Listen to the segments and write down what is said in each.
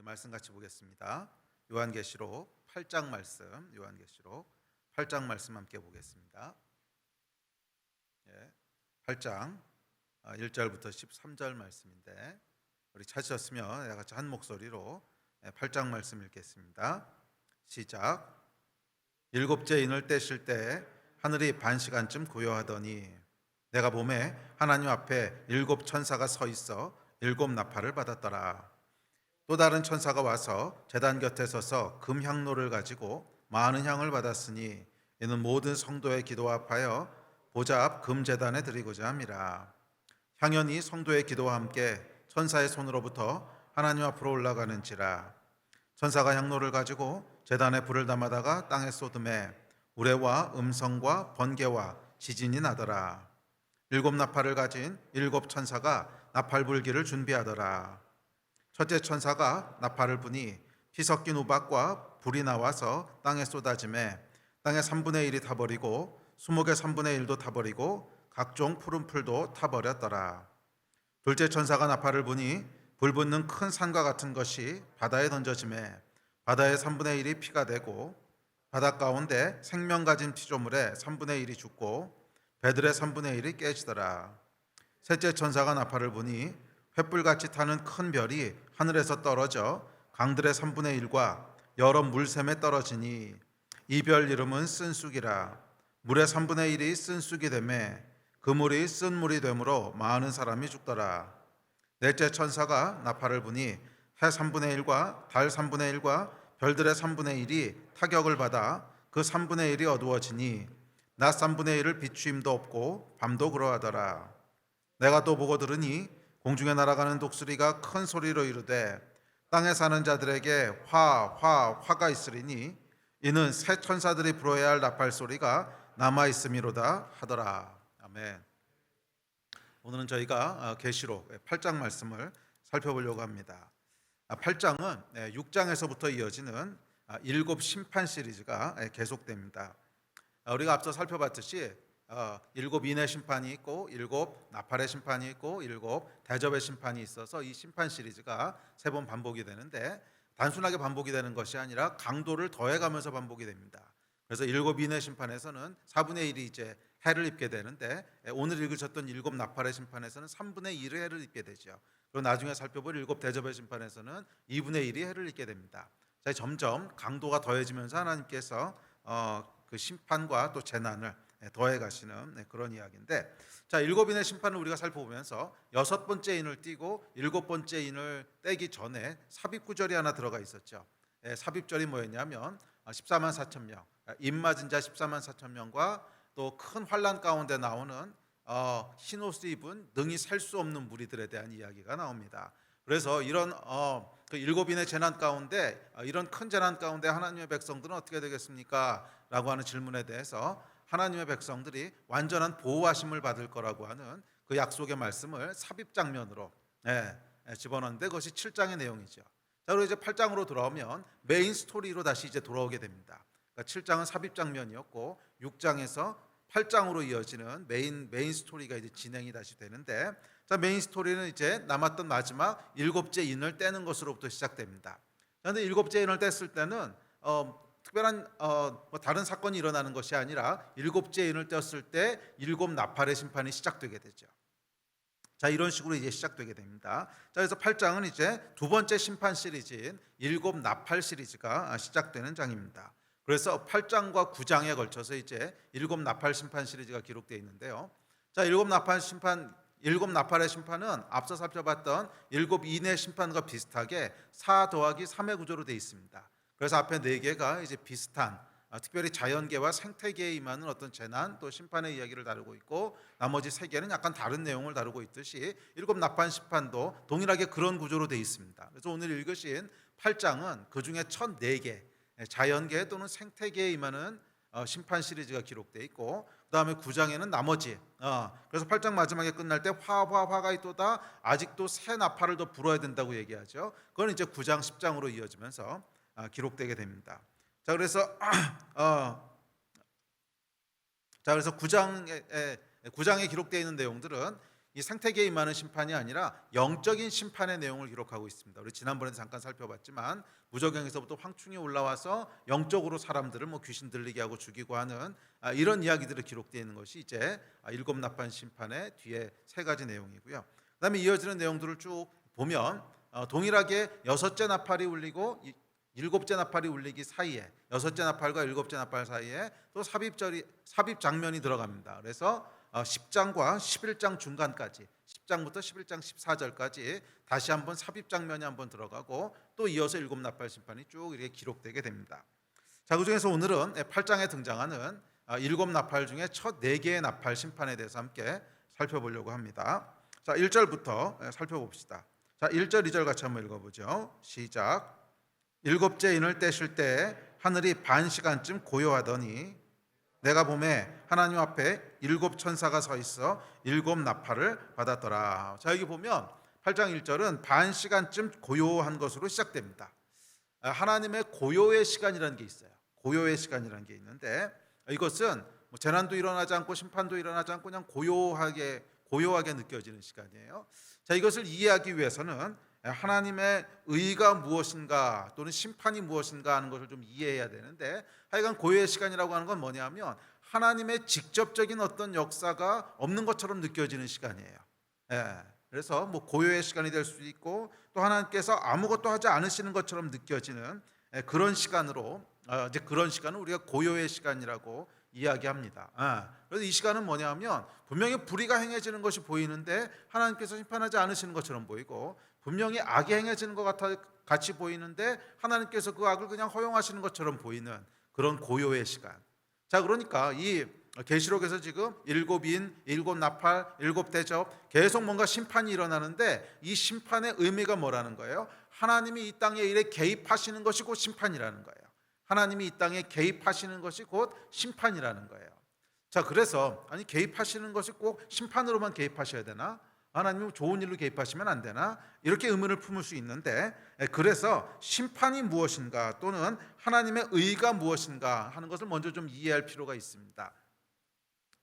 우리 말씀 같이 보겠습니다. 요한계시록 8장 말씀, 요한계시록 8장 말씀 함께 보겠습니다. 8장 1절부터 13절 말씀인데 우리 찾으셨으면 같이 한 목소리로 8장 말씀 읽겠습니다. 시작. 일곱째 인을 떼실 때 하늘이 반시간쯤 고요하더니 내가 보매 하나님 앞에 일곱 천사가 서 있어 일곱 나팔을 받았더라. 또 다른 천사가 와서 제단 곁에 서서 금향로를 가지고 많은 향을 받았으니 이는 모든 성도의 기도와 합하여 보좌 앞 금제단에 드리고자 함이라. 향연이 성도의 기도와 함께 천사의 손으로부터 하나님 앞으로 올라가는지라. 천사가 향로를 가지고 제단에 불을 담아다가 땅에 쏟음에 우레와 음성과 번개와 지진이 나더라. 일곱 나팔을 가진 일곱 천사가 나팔 불기를 준비하더라. 첫째 천사가 나팔을 부니 피 섞인 우박과 불이 나와서 땅에 쏟아지매 땅의 3분의 1이 타버리고 수목의 3분의 1도 타버리고 각종 푸른 풀도 타버렸더라. 둘째 천사가 나팔을 부니 불 붙는 큰 산과 같은 것이 바다에 던져지매 바다의 3분의 1이 피가 되고 바다 가운데 생명 가진 피조물의 3분의 1이 죽고 배들의 3분의 1이 깨지더라. 셋째 천사가 나팔을 부니 횃불같이 타는 큰 별이 하늘에서 떨어져 강들의 3분의 1과 여러 물샘에 떨어지니 이 별 이름은 쓴쑥이라. 물의 3분의 1이 쓴쑥이 되매 그 물이 쓴 물이 되므로 많은 사람이 죽더라. 넷째 천사가 나팔을 부니 해 3분의 1과 달 3분의 1과 별들의 3분의 1이 타격을 받아 그 3분의 1이 어두워지니 낮 3분의 1을 비추임도 없고 밤도 그러하더라. 내가 또 보고 들으니 공중에 날아가는 독수리가 큰 소리로 이르되 땅에 사는 자들에게 화가 있으리니 이는 새 천사들이 불어야 할 나팔 소리가 남아 있음이로다 하더라. 아멘. 오늘은 저희가 계시록 8장 말씀을 살펴보려고 합니다. 8장은 6장에서부터 이어지는 일곱 심판 시리즈가 계속됩니다. 우리가 앞서 살펴봤듯이 일곱 인의 심판이 있고 일곱 나팔의 심판이 있고 일곱 대접의 심판이 있어서 이 심판 시리즈가 세 번 반복이 되는데 단순하게 반복이 되는 것이 아니라 강도를 더해가면서 반복이 됩니다. 그래서 일곱 인의 심판에서는 4분의 1이 이제 해를 입게 되는데 오늘 읽으셨던 일곱 나팔의 심판에서는 3분의 1의 해를 입게 되죠. 그리고 나중에 살펴볼 일곱 대접의 심판에서는 2분의 1이 해를 입게 됩니다. 자, 점점 강도가 더해지면서 하나님께서 그 심판과 또 재난을 더해 가시는 그런 이야기인데, 자, 일곱 인의 심판을 우리가 살펴보면서 여섯 번째 인을 띄고 일곱 번째 인을 떼기 전에 삽입 구절이 하나 들어가 있었죠. 삽입절이 뭐였냐면 14만 4천 명, 입 맞은 자 14만 4천 명과 또 큰 환란 가운데 나오는 흰 옷을 입은 능히 셀 수 없는 무리들에 대한 이야기가 나옵니다. 그래서 이런 그 일곱 인의 재난 가운데 이런 큰 재난 가운데 하나님의 백성들은 어떻게 되겠습니까? 라고 하는 질문에 대해서 하나님의 백성들이 완전한 보호하심을 받을 거라고 하는 그 약속의 말씀을 삽입 장면으로 집어넣는데 그것이 7장의 내용이죠. 자, 그리고 이제 8장으로 돌아오면 메인 스토리로 다시 이제 돌아오게 됩니다. 그러니까 7장은 삽입 장면이었고 6장에서 8장으로 이어지는 메인 스토리가 이제 진행이 다시 되는데, 자, 메인 스토리는 이제 남았던 마지막 일곱째 인을 떼는 것으로부터 시작됩니다. 그런데 일곱째 인을 뗐을 때는 특별한 뭐 다른 사건이 일어나는 것이 아니라 일곱째 인을 떼었을 때 일곱 나팔의 심판이 시작되게 되죠. 자, 이런 식으로 이제 시작되게 됩니다. 자, 그래서 8장은 이제 두 번째 심판 시리즈인 일곱 나팔 시리즈가 시작되는 장입니다. 그래서 8장과 9장에 걸쳐서 이제 일곱 나팔 심판 시리즈가 기록되어 있는데요. 자, 일곱 나팔의 심판은 앞서 살펴봤던 일곱 인의 심판과 비슷하게 4 더하기 3의 구조로 되어 있습니다. 그래서 앞에 4개가 이제 비슷한 특별히 자연계와 생태계에 임하는 어떤 재난 또 심판의 이야기를 다루고 있고, 나머지 3개는 약간 다른 내용을 다루고 있듯이 일곱 나팔 심판도 동일하게 그런 구조로 되어 있습니다. 그래서 오늘 읽으신 8장은 그 중에 첫 4개 자연계 또는 생태계에 임하는 심판 시리즈가 기록되어 있고, 그 다음에 9장에는 나머지 그래서 8장 마지막에 끝날 때 화가 있도다 아직도 새 나팔을 더 불어야 된다고 얘기하죠. 그건 이제 9장 10장으로 이어지면서 기록되게 됩니다. 자, 그래서 9장에 기록되어 있는 내용들은 이 생태계에 임하는 심판이 아니라 영적인 심판의 내용을 기록하고 있습니다. 우리 지난번에 잠깐 살펴봤지만 무저갱에서부터 황충이 올라와서 영적으로 사람들을 귀신 들리게 하고 죽이고 하는 이런 이야기들이 기록되어 있는 것이 이제 일곱 나팔 심판의 뒤에 세 가지 내용이고요. 그다음에 이어지는 내용들을 쭉 보면 동일하게 여섯째 나팔이 울리고 일곱째 나팔이 울리기 사이에, 여섯째 나팔과 일곱째 나팔 사이에 또 삽입 장면이 들어갑니다. 그래서 10장과 11장 중간까지, 10장부터 11장 14절까지 다시 한번 삽입 장면이 한번 들어가고 또 이어서 일곱 나팔 심판이 쭉 이렇게 기록되게 됩니다. 자, 그중에서 오늘은 8장에 등장하는 일곱 나팔 중에 첫 4개의 나팔 심판에 대해서 함께 살펴보려고 합니다. 자, 1절부터 살펴봅시다. 자, 1절 2절 같이 한번 읽어보죠. 시작. 일곱째 인을 떼실 때 하늘이 반 시간쯤 고요하더니 내가 보매 하나님 앞에 일곱 천사가 서 있어 일곱 나팔을 받았더라. 자, 여기 보면 8장 1절은 반 시간쯤 고요한 것으로 시작됩니다. 하나님의 고요의 시간이라는 게 있어요. 고요의 시간이라는 게 있는데 이것은 재난도 일어나지 않고 심판도 일어나지 않고 그냥 고요하게 느껴지는 시간이에요. 자, 이것을 이해하기 위해서는 하나님의 의가 무엇인가 또는 심판이 무엇인가 하는 것을 좀 이해해야 되는데, 하여간 고요의 시간이라고 하는 건 뭐냐면 하나님의 직접적인 어떤 역사가 없는 것처럼 느껴지는 시간이에요. 그래서 고요의 시간이 될 수도 있고 또 하나님께서 아무것도 하지 않으시는 것처럼 느껴지는 그런 시간으로, 이제 그런 시간을 우리가 고요의 시간이라고 이야기합니다. 그래서 이 시간은 뭐냐면 분명히 불의가 행해지는 것이 보이는데 하나님께서 심판하지 않으시는 것처럼 보이고, 분명히 악이 행해지는 것 같이 보이는데 하나님께서 그 악을 그냥 허용하시는 것처럼 보이는 그런 고요의 시간. 자, 그러니까 이 계시록에서 지금 일곱 인, 일곱 나팔, 일곱 대접 계속 뭔가 심판이 일어나는데 이 심판의 의미가 뭐라는 거예요? 하나님이 이 땅의 일에 개입하시는 것이 곧 심판이라는 거예요. 하나님이 이 땅에 개입하시는 것이 곧 심판이라는 거예요. 자, 그래서 아니 개입하시는 것이 꼭 심판으로만 개입하셔야 되나? 하나님은 좋은 일로 개입하시면 안 되나? 이렇게 의문을 품을 수 있는데, 그래서 심판이 무엇인가 또는 하나님의 의가 무엇인가 하는 것을 먼저 좀 이해할 필요가 있습니다.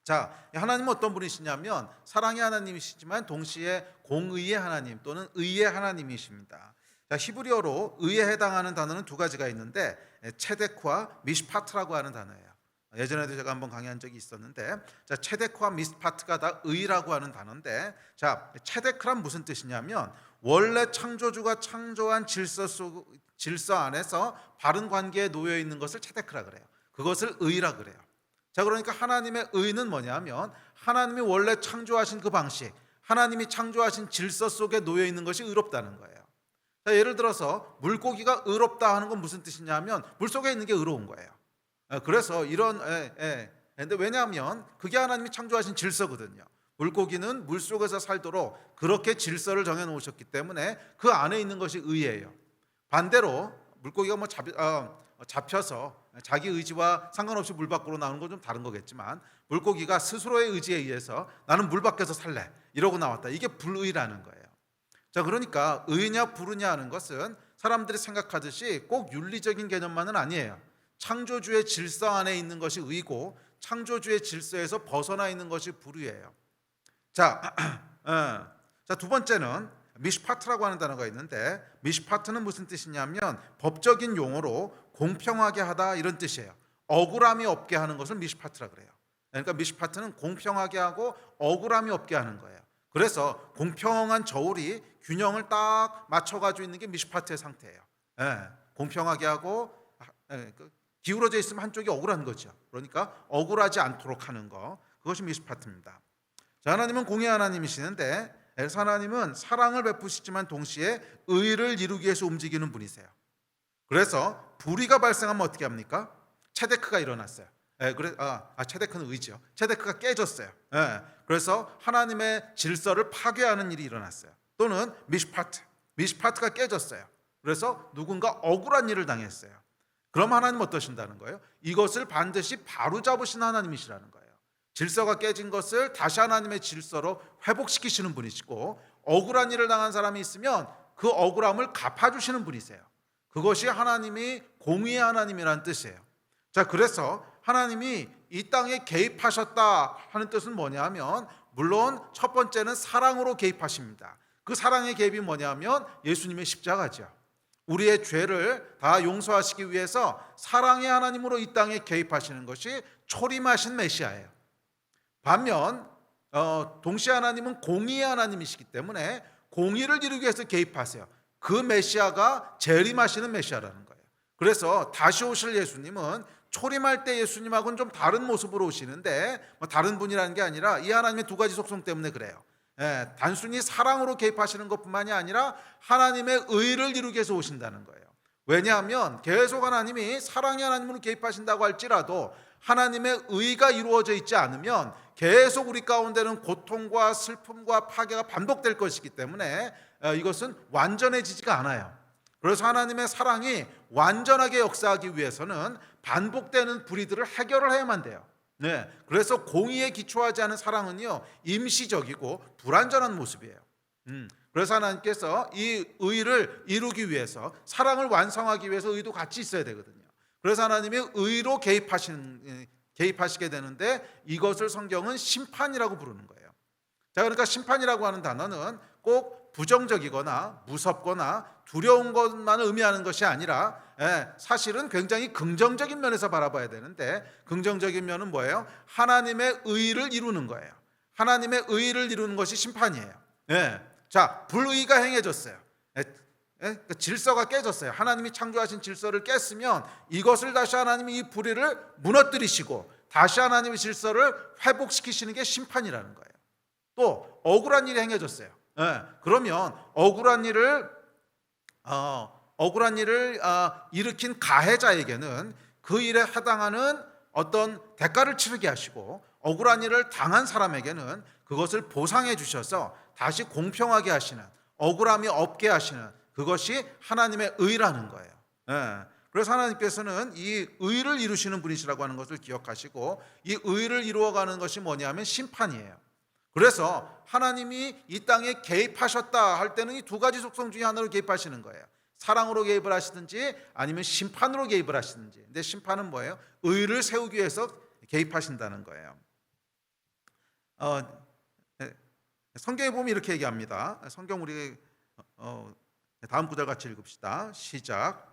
자, 하나님은 어떤 분이시냐면 사랑의 하나님이시지만 동시에 공의의 하나님 또는 의의 하나님이십니다. 자, 히브리어로 의에 해당하는 단어는 두 가지가 있는데 체데크와 미시파트라고 하는 단어예요. 예전에도 제가 한번 강의한 적이 있었는데, 자, 체데크와 미시파트가 다 의라고 하는 단어인데, 자, 체데크란 무슨 뜻이냐면 원래 창조주가 창조한 질서 안에서 바른 관계에 놓여 있는 것을 체데크라 그래요. 그것을 의라 그래요. 자, 그러니까 하나님의 의는 뭐냐면 하나님이 원래 창조하신 그 방식, 하나님이 창조하신 질서 속에 놓여 있는 것이 의롭다는 거예요. 자, 예를 들어서 물고기가 의롭다 하는 건 무슨 뜻이냐면 물속에 있는 게 의로운 거예요. 그래서 근데 왜냐하면 그게 하나님이 창조하신 질서거든요. 물고기는 물속에서 살도록 그렇게 질서를 정해 놓으셨기 때문에 그 안에 있는 것이 의예요. 반대로 물고기가 잡혀서 자기 의지와 상관없이 물 밖으로 나오는 건 좀 다른 거겠지만, 물고기가 스스로의 의지에 의해서 나는 물 밖에서 살래 이러고 나왔다. 이게 불의라는 거예요. 자, 그러니까 의냐 불의냐 하는 것은 사람들이 생각하듯이 꼭 윤리적인 개념만은 아니에요. 창조주의 질서 안에 있는 것이 의고 창조주의 질서에서 벗어나 있는 것이 불의예요. 자, 두 번째는 미시파트라고 하는 단어가 있는데, 미시파트는 무슨 뜻이냐면 법적인 용어로 공평하게 하다 이런 뜻이에요. 억울함이 없게 하는 것을 미시파트라 그래요. 그러니까 미시파트는 공평하게 하고 억울함이 없게 하는 거예요. 그래서 공평한 저울이 균형을 딱 맞춰가지고 있는 게 미시파트의 상태예요. 공평하게 하고 기울어져 있으면 한쪽이 억울한 거죠. 그러니까 억울하지 않도록 하는 거, 그것이 미시파트입니다. 자, 하나님은 공의 하나님이시는데 하나님은 사랑을 베푸시지만 동시에 의를 이루기 위해서 움직이는 분이세요. 그래서 불의가 발생하면 어떻게 합니까? 체데크가 일어났어요. 체데크는 의지요. 체데크가 깨졌어요. 그래서 하나님의 질서를 파괴하는 일이 일어났어요. 또는 미시파트가 깨졌어요. 그래서 누군가 억울한 일을 당했어요. 그럼 하나님은 어떠신다는 거예요? 이것을 반드시 바로잡으신 하나님이시라는 거예요. 질서가 깨진 것을 다시 하나님의 질서로 회복시키시는 분이시고, 억울한 일을 당한 사람이 있으면 그 억울함을 갚아주시는 분이세요. 그것이 하나님이 공의의 하나님이라는 뜻이에요. 자, 그래서 하나님이 이 땅에 개입하셨다 하는 뜻은 뭐냐면 물론 첫 번째는 사랑으로 개입하십니다. 그 사랑의 개입이 뭐냐면 예수님의 십자가죠. 우리의 죄를 다 용서하시기 위해서 사랑의 하나님으로 이 땅에 개입하시는 것이 초림하신 메시아예요. 반면 동시에 하나님은 공의의 하나님이시기 때문에 공의를 이루기 위해서 개입하세요. 그 메시아가 재림하시는 메시아라는 거예요. 그래서 다시 오실 예수님은 초림할 때 예수님하고는 좀 다른 모습으로 오시는데 다른 분이라는 게 아니라 이 하나님의 두 가지 속성 때문에 그래요. 단순히 사랑으로 개입하시는 것뿐만이 아니라 하나님의 의를 이루기 위해서 오신다는 거예요. 왜냐하면 계속 하나님이 사랑의 하나님으로 개입하신다고 할지라도 하나님의 의가 이루어져 있지 않으면 계속 우리 가운데는 고통과 슬픔과 파괴가 반복될 것이기 때문에 이것은 완전해지지가 않아요. 그래서 하나님의 사랑이 완전하게 역사하기 위해서는 반복되는 불의들을 해결을 해야만 돼요. 그래서 공의에 기초하지 않은 사랑은요 임시적이고 불완전한 모습이에요. 그래서 하나님께서 이 의를 이루기 위해서 사랑을 완성하기 위해서 의도 같이 있어야 되거든요. 그래서 하나님이 의로 개입하시게 되는데 이것을 성경은 심판이라고 부르는 거예요. 자, 그러니까 심판이라고 하는 단어는 꼭 부정적이거나 무섭거나 두려운 것만 의미하는 것이 아니라 사실은 굉장히 긍정적인 면에서 바라봐야 되는데 긍정적인 면은 뭐예요? 하나님의 의를 이루는 거예요. 하나님의 의를 이루는 것이 심판이에요. 자, 불의가 행해졌어요. 질서가 깨졌어요. 하나님이 창조하신 질서를 깼으면 이것을 다시 하나님이 이 불의를 무너뜨리시고 다시 하나님의 질서를 회복시키시는 게 심판이라는 거예요. 또 억울한 일이 행해졌어요. 그러면 억울한 일을 일으킨 가해자에게는 그 일에 해당하는 어떤 대가를 치르게 하시고 억울한 일을 당한 사람에게는 그것을 보상해 주셔서 다시 공평하게 하시는, 억울함이 없게 하시는 그것이 하나님의 의라는 거예요. 그래서 하나님께서는 이 의를 이루시는 분이시라고 하는 것을 기억하시고 이 의를 이루어가는 것이 뭐냐면 심판이에요. 그래서 하나님이 이 땅에 개입하셨다 할 때는 이 두 가지 속성 중에 하나로 개입하시는 거예요. 사랑으로 개입을 하시든지 아니면 심판으로 개입을 하시든지. 근데 심판은 뭐예요? 의를 세우기 위해서 개입하신다는 거예요. 성경에 보면 이렇게 얘기합니다. 성경 우리 다음 구절 같이 읽읍시다. 시작.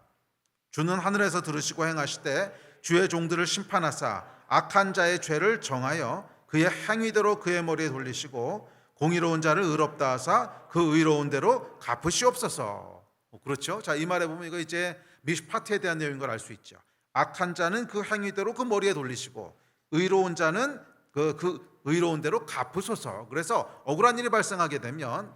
주는 하늘에서 들으시고 행하시되 주의 종들을 심판하사 악한 자의 죄를 정하여 그의 행위대로 그의 머리에 돌리시고 공의로운 자를 의롭다 하사 그 의로운 대로 갚으시옵소서. 그렇죠? 자, 이 말에 보면 이거 이제 미슈파트에 대한 내용인 걸 알 수 있죠. 악한 자는 그 행위대로 그 머리에 돌리시고 의로운 자는 그 의로운 대로 갚으소서. 그래서 억울한 일이 발생하게 되면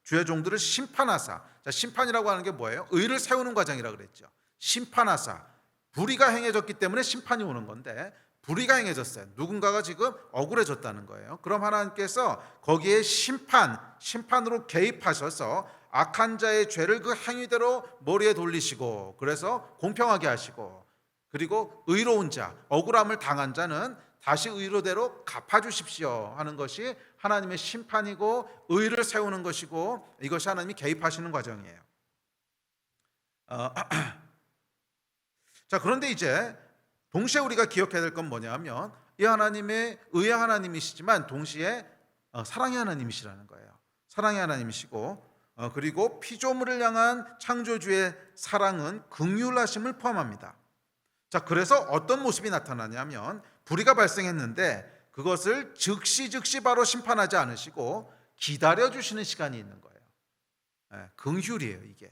주의 종들을 심판하사. 자, 심판이라고 하는 게 뭐예요? 의를 세우는 과정이라 그랬죠. 심판하사. 불의가 행해졌기 때문에 심판이 오는 건데 불의가 행해졌어요. 누군가가 지금 억울해졌다는 거예요. 그럼 하나님께서 거기에 심판으로 개입하셔서 악한 자의 죄를 그 행위대로 머리에 돌리시고 그래서 공평하게 하시고 그리고 의로운 자, 억울함을 당한 자는 다시 의로대로 갚아주십시오 하는 것이 하나님의 심판이고 의를 세우는 것이고 이것이 하나님이 개입하시는 과정이에요. 자, 그런데 이제 동시에 우리가 기억해야 될 건 뭐냐면 이 하나님의 의의 하나님이시지만 동시에 사랑의 하나님이시라는 거예요. 사랑의 하나님이시고 그리고 피조물을 향한 창조주의 사랑은 긍휼하심을 포함합니다. 자, 그래서 어떤 모습이 나타나냐면 불의가 발생했는데 그것을 즉시 바로 심판하지 않으시고 기다려주시는 시간이 있는 거예요. 긍휼이에요, 이게.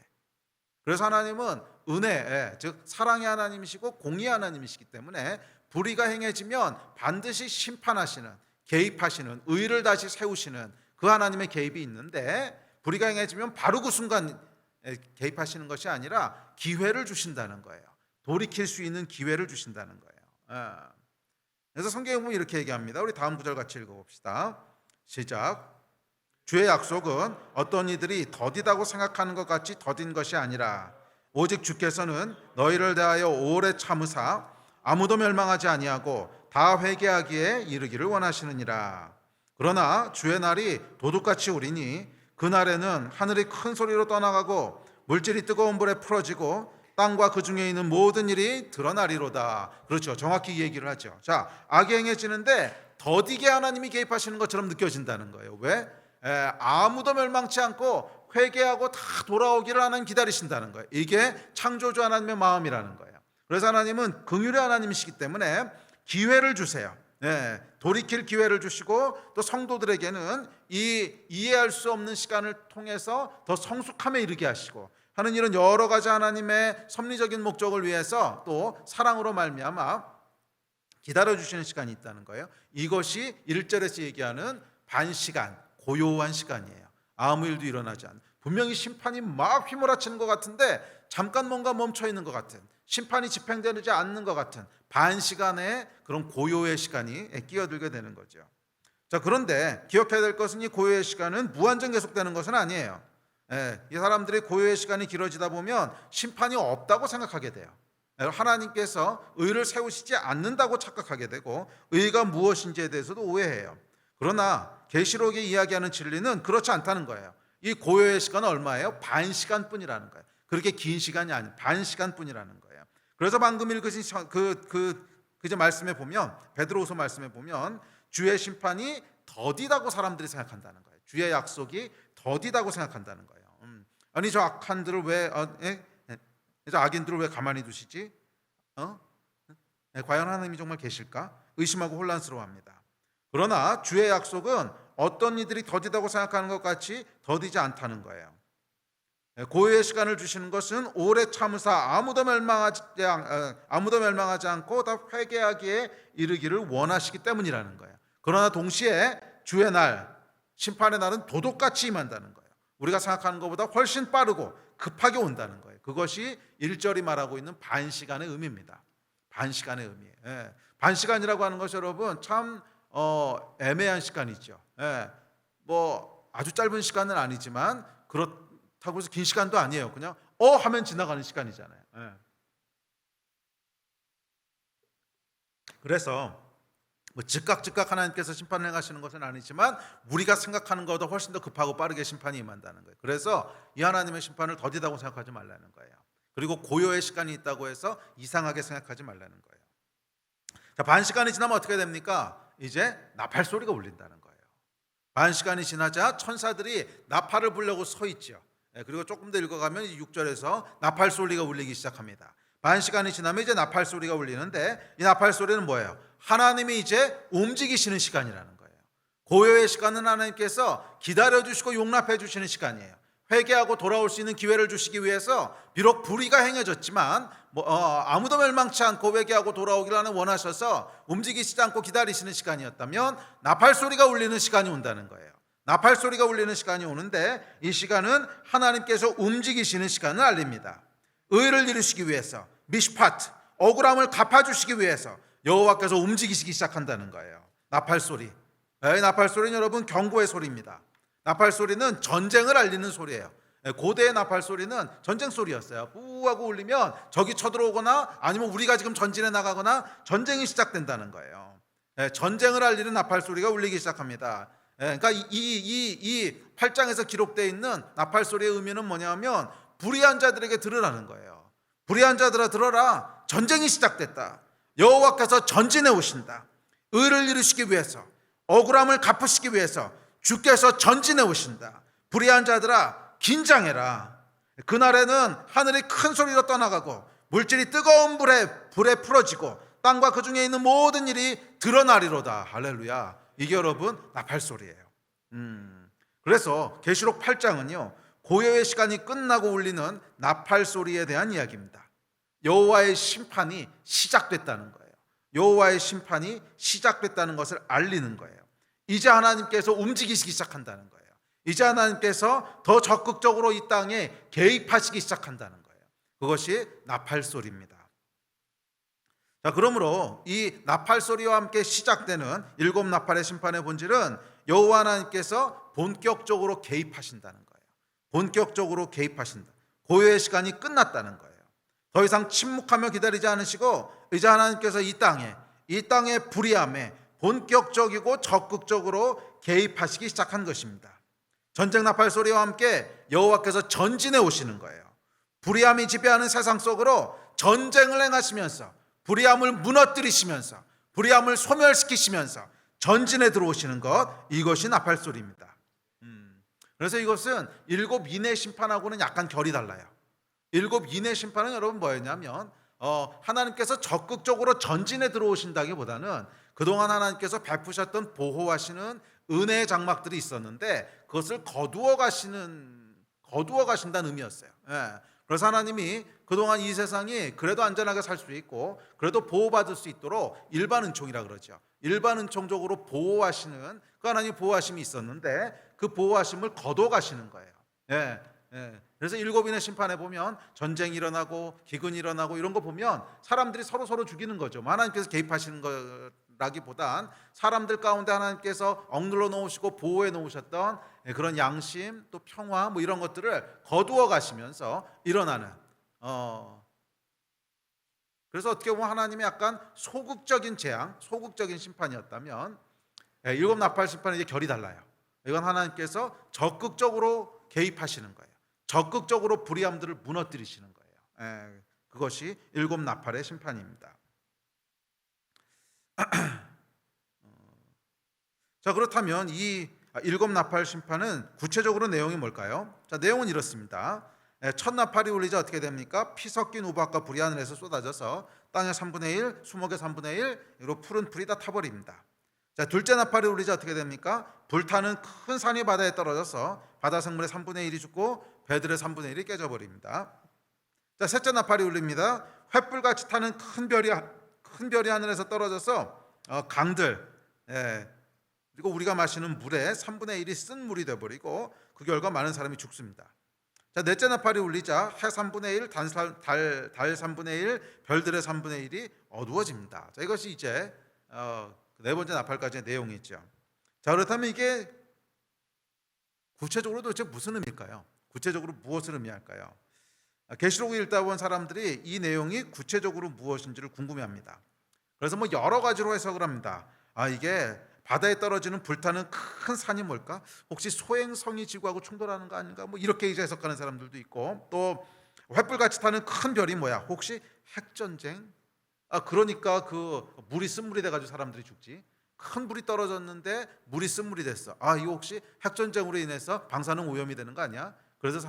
그래서 하나님은 은혜, 즉 사랑의 하나님이시고 공의의 하나님이시기 때문에 불의가 행해지면 반드시 심판하시는, 개입하시는, 의를 다시 세우시는 그 하나님의 개입이 있는데 불의가 행해지면 바로 그 순간 개입하시는 것이 아니라 기회를 주신다는 거예요. 돌이킬 수 있는 기회를 주신다는 거예요. 그래서 성경에 보면 이렇게 얘기합니다. 우리 다음 구절 같이 읽어봅시다. 시작. 주의 약속은 어떤 이들이 더디다고 생각하는 것 같이 더딘 것이 아니라 오직 주께서는 너희를 대하여 오래 참으사 아무도 멸망하지 아니하고 다 회개하기에 이르기를 원하시느니라. 그러나 주의 날이 도둑같이 오리니 그날에는 하늘이 큰 소리로 떠나가고 물질이 뜨거운 불에 풀어지고 땅과 그 중에 있는 모든 일이 드러나리로다. 그렇죠. 정확히 이 얘기를 하죠. 자, 악이 행해지는데 더디게 하나님이 개입하시는 것처럼 느껴진다는 거예요. 왜? 아무도 멸망치 않고 회개하고 다 돌아오기를 하나님 기다리신다는 거예요. 이게 창조주 하나님의 마음이라는 거예요. 그래서 하나님은 긍휼의 하나님이시기 때문에 기회를 주세요. 돌이킬 기회를 주시고 또 성도들에게는 이 이해할 수 없는 시간을 통해서 더 성숙함에 이르게 하시고 하는 이런 여러 가지 하나님의 섭리적인 목적을 위해서 또 사랑으로 말미암아 기다려주시는 시간이 있다는 거예요. 이것이 1절에서 얘기하는 반시간, 고요한 시간이에요. 아무 일도 일어나지 않는, 분명히 심판이 막 휘몰아치는 것 같은데 잠깐 뭔가 멈춰있는 것 같은, 심판이 집행되지 않는 것 같은 반시간의 그런 고요의 시간이 끼어들게 되는 거죠. 자, 그런데 기억해야 될 것은 이 고요의 시간은 무한정 계속되는 것은 아니에요. 이 사람들이 고요의 시간이 길어지다 보면 심판이 없다고 생각하게 돼요. 하나님께서 의를 세우시지 않는다고 착각하게 되고 의가 무엇인지에 대해서도 오해해요. 그러나 계시록이 이야기하는 진리는 그렇지 않다는 거예요. 이 고요의 시간은 얼마예요? 반시간뿐이라는 거예요. 그렇게 긴 시간이 아닌 반시간뿐이라는 거예요. 그래서 방금 읽으신 그 말씀에 보면, 베드로후서 말씀에 보면 주의 심판이 더디다고 사람들이 생각한다는 거예요. 주의 약속이 더디다고 생각한다는 거예요. 아니 저 악한들을 저 악인들을 왜 가만히 두시지? 과연 하나님이 정말 계실까? 의심하고 혼란스러워합니다. 그러나 주의 약속은 어떤 이들이 더디다고 생각하는 것 같이 더디지 않다는 거예요. 고요의 시간을 주시는 것은 오래 참으사 아무도 멸망하지 않고 다 회개하기에 이르기를 원하시기 때문이라는 거예요. 그러나 동시에 주의 날, 심판의 날은 도둑같이 임한다는 거예요. 우리가 생각하는 것보다 훨씬 빠르고 급하게 온다는 거예요. 그것이 1절이 말하고 있는 반시간의 의미입니다. 반시간의 의미예요. 반시간이라고 하는 것이 여러분 참 애매한 시간이죠. 뭐 아주 짧은 시간은 아니지만 그렇다고 해서 긴 시간도 아니에요. 그냥 하면 지나가는 시간이잖아요. 그래서 뭐 즉각 하나님께서 심판을 행하시는 것은 아니지만 우리가 생각하는 것보다 훨씬 더 급하고 빠르게 심판이 임한다는 거예요. 그래서 이 하나님의 심판을 더디다고 생각하지 말라는 거예요. 그리고 고요의 시간이 있다고 해서 이상하게 생각하지 말라는 거예요. 자, 반시간이 지나면 어떻게 됩니까? 이제 나팔 소리가 울린다는 거예요. 반시간이 지나자 천사들이 나팔을 불려고 서 있죠. 그리고 조금 더 읽어가면 6절에서 나팔 소리가 울리기 시작합니다. 반시간이 지나면 이제 나팔 소리가 울리는데 이 나팔 소리는 뭐예요? 하나님이 이제 움직이시는 시간이라는 거예요. 고요의 시간은 하나님께서 기다려주시고 용납해 주시는 시간이에요. 회개하고 돌아올 수 있는 기회를 주시기 위해서 비록 불의가 행해졌지만 아무도 멸망치 않고 회개하고 돌아오기를 하는 원하셔서 움직이시지 않고 기다리시는 시간이었다면 나팔 소리가 울리는 시간이 온다는 거예요. 나팔 소리가 울리는 시간이 오는데 이 시간은 하나님께서 움직이시는 시간을 알립니다. 의를 이루시기 위해서, 미시파트, 억울함을 갚아주시기 위해서 여호와께서 움직이시기 시작한다는 거예요. 나팔 소리. 나팔 소리는 여러분 경고의 소리입니다. 나팔 소리는 전쟁을 알리는 소리예요. 고대의 나팔 소리는 전쟁 소리였어요. 뿌하고 울리면 적이 쳐들어오거나 아니면 우리가 지금 전진해 나가거나 전쟁이 시작된다는 거예요. 전쟁을 알리는 나팔 소리가 울리기 시작합니다. 그러니까 이 8장에서 기록되어 있는 나팔 소리의 의미는 뭐냐면 불의한 자들에게 들으라는 거예요. 불의한 자들아 들어라. 전쟁이 시작됐다. 여호와께서 전진해 오신다. 의를 이루시기 위해서, 억울함을 갚으시기 위해서 주께서 전진해 오신다. 불의한 자들아 긴장해라. 그날에는 하늘이 큰 소리로 떠나가고 물질이 뜨거운 불에 풀어지고 땅과 그 중에 있는 모든 일이 드러나리로다. 할렐루야. 이게 여러분 나팔 소리예요. 그래서 계시록 8장은요 고요의 시간이 끝나고 울리는 나팔 소리에 대한 이야기입니다. 여호와의 심판이 시작됐다는 거예요. 여호와의 심판이 시작됐다는 것을 알리는 거예요. 이제 하나님께서 움직이시기 시작한다는 거예요. 이제 하나님께서 더 적극적으로 이 땅에 개입하시기 시작한다는 거예요. 그것이 나팔 소리입니다. 자, 그러므로 이 나팔 소리와 함께 시작되는 7 나팔의 심판의 본질은 여호와 하나님께서 본격적으로 개입하신다는 거예요. 본격적으로 개입하신다. 고요의 시간이 끝났다는 거예요. 더 이상 침묵하며 기다리지 않으시고 이제 하나님께서 이 땅의 불의함에 본격적이고 적극적으로 개입하시기 시작한 것입니다. 전쟁 나팔 소리와 함께 여호와께서 전진해 오시는 거예요. 불의함이 지배하는 세상 속으로 전쟁을 행하시면서 불의함을 무너뜨리시면서 불의함을 소멸시키시면서 전진에 들어오시는 것, 이것이 나팔소리입니다. 그래서 이것은 일곱 인의 심판하고는 약간 결이 달라요. 일곱 인의 심판은 여러분 뭐였냐면 하나님께서 적극적으로 전진에 들어오신다기보다는 그동안 하나님께서 베푸셨던 보호하시는 은혜의 장막들이 있었는데 그것을 거두어 가신다는 의미였어요. 예. 그래서 하나님이 그동안 이 세상이 그래도 안전하게 살 수 있고 그래도 보호받을 수 있도록 일반 은총이라 그러죠. 일반 은총적으로 보호하시는 그 하나님 보호하심이 있었는데 그 보호하심을 거둬 가시는 거예요. 예. 예. 그래서 일곱인의 심판에 보면 전쟁이 일어나고 기근이 일어나고 이런 거 보면 사람들이 서로 죽이는 거죠. 하나님께서 개입하시는 거라기보단 사람들 가운데 하나님께서 억눌러 놓으시고 보호해 놓으셨던 그런 양심 또 평화 뭐 이런 것들을 거두어 가시면서 일어나는 그래서 어떻게 보면 하나님의 약간 소극적인 재앙, 소극적인 심판이었다면 일곱 나팔 심판은 이제 결이 달라요. 이건 하나님께서 적극적으로 개입하시는 거예요. 적극적으로 불의함들을 무너뜨리시는 거예요. 그것이 일곱 나팔의 심판입니다. 자, 그렇다면 이 일곱 나팔 심판은 구체적으로 내용이 뭘까요? 자, 내용은 이렇습니다. 첫 나팔이 울리자 어떻게 됩니까? 피 섞인 우박과 불이 하늘에서 쏟아져서 땅의 3분의 1, 수목의 3분의 1, 이로 푸른 풀이 다 타버립니다. 자, 둘째 나팔이 울리자 어떻게 됩니까? 불타는 큰 산이 바다에 떨어져서 바다 생물의 3분의 1이 죽고 배들의 3분의 1이 깨져버립니다. 자, 셋째 나팔이 울립니다. 횃불같이 타는 큰 별이 하늘에서 떨어져서 강들, 그리고 우리가 마시는 물의 3분의 1이 쓴 물이 되어버리고 그 결과 많은 사람이 죽습니다. 자, 넷째 나팔이 울리자 해 3분의 1, 달 3분의 1, 별들의 3분의 1이 어두워집니다. 자, 이것이 이제 네 번째 나팔까지의 내용이죠. 자, 그렇다면 이게 구체적으로 도대체 무슨 의미일까요? 구체적으로 무엇을 의미할까요? 계시록을 읽다 본 사람들이 이 내용이 구체적으로 무엇인지를 궁금해합니다. 그래서 뭐 여러 가지로 해석을 합니다. 이게 바다에 떨어지는 불타는 큰 산이 뭘까? 혹시 소행성이 지구하고 충돌하는 거 아닌가? 뭐 이렇게 이제 해석하는 사람들도 있고, 또 횃불같이 타는 큰 별이 뭐야? 혹시 핵전쟁? 그러니까 그 물이 쓴물이 돼가지고 사람들이 죽지. 큰 불이 떨어졌는데 물이 쓴물이 됐어. 이거 혹시 핵전쟁으로 인해서 방사능 오염이 되는 거 아니야? 그래서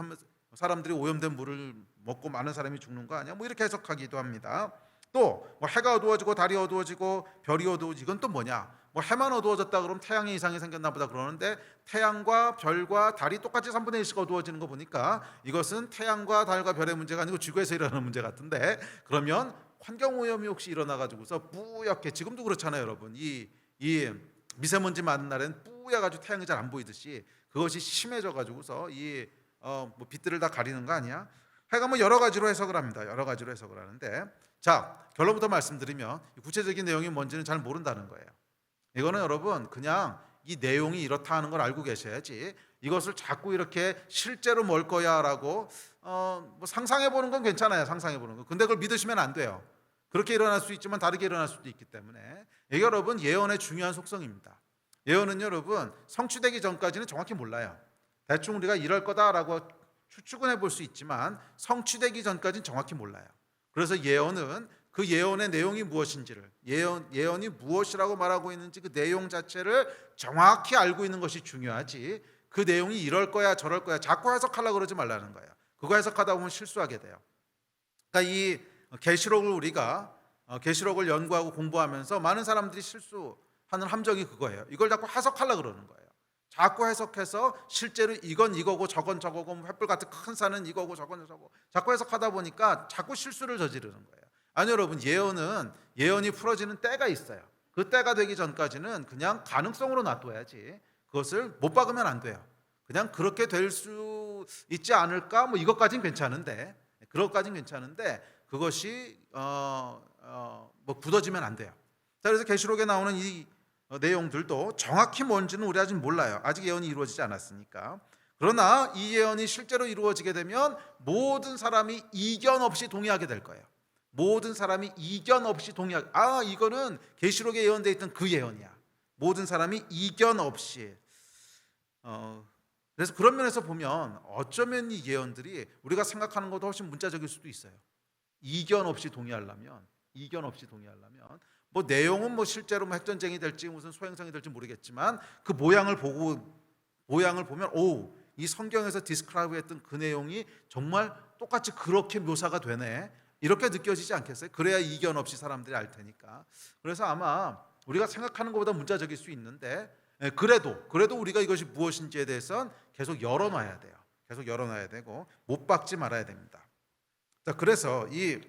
사람들이 오염된 물을 먹고 많은 사람이 죽는 거 아니야? 뭐 이렇게 해석하기도 합니다. 또 뭐 해가 어두워지고 달이 어두워지고 별이 어두워지고 이건 또 뭐냐? 뭐 해만 어두워졌다 그러면 태양에 이상이 생겼나 보다 그러는데 태양과 별과 달이 똑같이 3분의 1씩 어두워지는 거 보니까 이것은 태양과 달과 별의 문제가 아니고 지구에서 일어나는 문제 같은데, 그러면 환경 오염이 혹시 일어나 가지고서 뿌옇게, 지금도 그렇잖아요 여러분, 이 미세먼지 많은 날엔 뿌옇가지고 태양이 잘 안 보이듯이 그것이 심해져 가지고서 뭐 빛들을 다 가리는 거 아니야? 하여간 뭐 여러 가지로 해석을 합니다. 여러 가지로 해석을 하는데, 자, 결론부터 말씀드리면 구체적인 내용이 뭔지는 잘 모른다는 거예요. 이거는 여러분 그냥 이 내용이 이렇다 하는 걸 알고 계셔야지 이것을 자꾸 이렇게 실제로 뭘 거야라고 뭐 상상해 보는 건 괜찮아요. 상상해 보는 거. 근데 그걸 믿으시면 안 돼요. 그렇게 일어날 수 있지만 다르게 일어날 수도 있기 때문에 이게 여러분 예언의 중요한 속성입니다. 예언은 여러분 성취되기 전까지는 정확히 몰라요. 대충 우리가 이럴 거다라고 추측은 해볼 수 있지만 성취되기 전까지는 정확히 몰라요. 그래서 예언은 그 예언의 내용이 무엇인지를, 예언이 무엇이라고 말하고 있는지 그 내용 자체를 정확히 알고 있는 것이 중요하지, 그 내용이 이럴 거야 저럴 거야 자꾸 해석하려고 그러지 말라는 거예요. 그거 해석하다 보면 실수하게 돼요. 그러니까 이 계시록을 우리가 계시록을 연구하고 공부하면서 많은 사람들이 실수하는 함정이 그거예요. 이걸 자꾸 해석하려고 그러는 거예요. 자꾸 해석해서 실제로 이건 이거고 저건 저거고 횃불 같은 큰 산은 이거고 저건 저거 자꾸 해석하다 보니까 자꾸 실수를 저지르는 거예요. 아니 여러분, 예언이 풀어지는 때가 있어요. 그 때가 되기 전까지는 그냥 가능성으로 놔둬야지 그것을 못 박으면 안 돼요. 그냥 그렇게 될 수 있지 않을까 뭐 이것까지는 괜찮은데, 그것이 뭐 굳어지면 안 돼요. 자, 그래서 계시록에 나오는 이 내용들도 정확히 뭔지는 우리 아직 몰라요. 아직 예언이 이루어지지 않았으니까. 그러나 이 예언이 실제로 이루어지게 되면 모든 사람이 이견 없이 동의하게 될 거예요. 모든 사람이 이견 없이 동의하게, 이거는 계시록에 예언되어 있던 그 예언이야. 모든 사람이 이견 없이 그래서 그런 면에서 보면 어쩌면 이 예언들이 우리가 생각하는 것보다 훨씬 문자적일 수도 있어요. 이견 없이 동의하려면 뭐 내용은 뭐 실제로 뭐 핵전쟁이 될지 무슨 소행성이 될지 모르겠지만 그 모양을 보면 이 성경에서 디스크라이브했던 그 내용이 정말 똑같이 그렇게 묘사가 되네, 이렇게 느껴지지 않겠어요? 그래야 이견 없이 사람들이 알 테니까. 그래서 아마 우리가 생각하는 것보다 문자적일 수 있는데, 그래도 우리가 이것이 무엇인지에 대해서는 계속 열어놔야 돼요. 계속 열어놔야 되고 못 박지 말아야 됩니다. 자, 그래서 이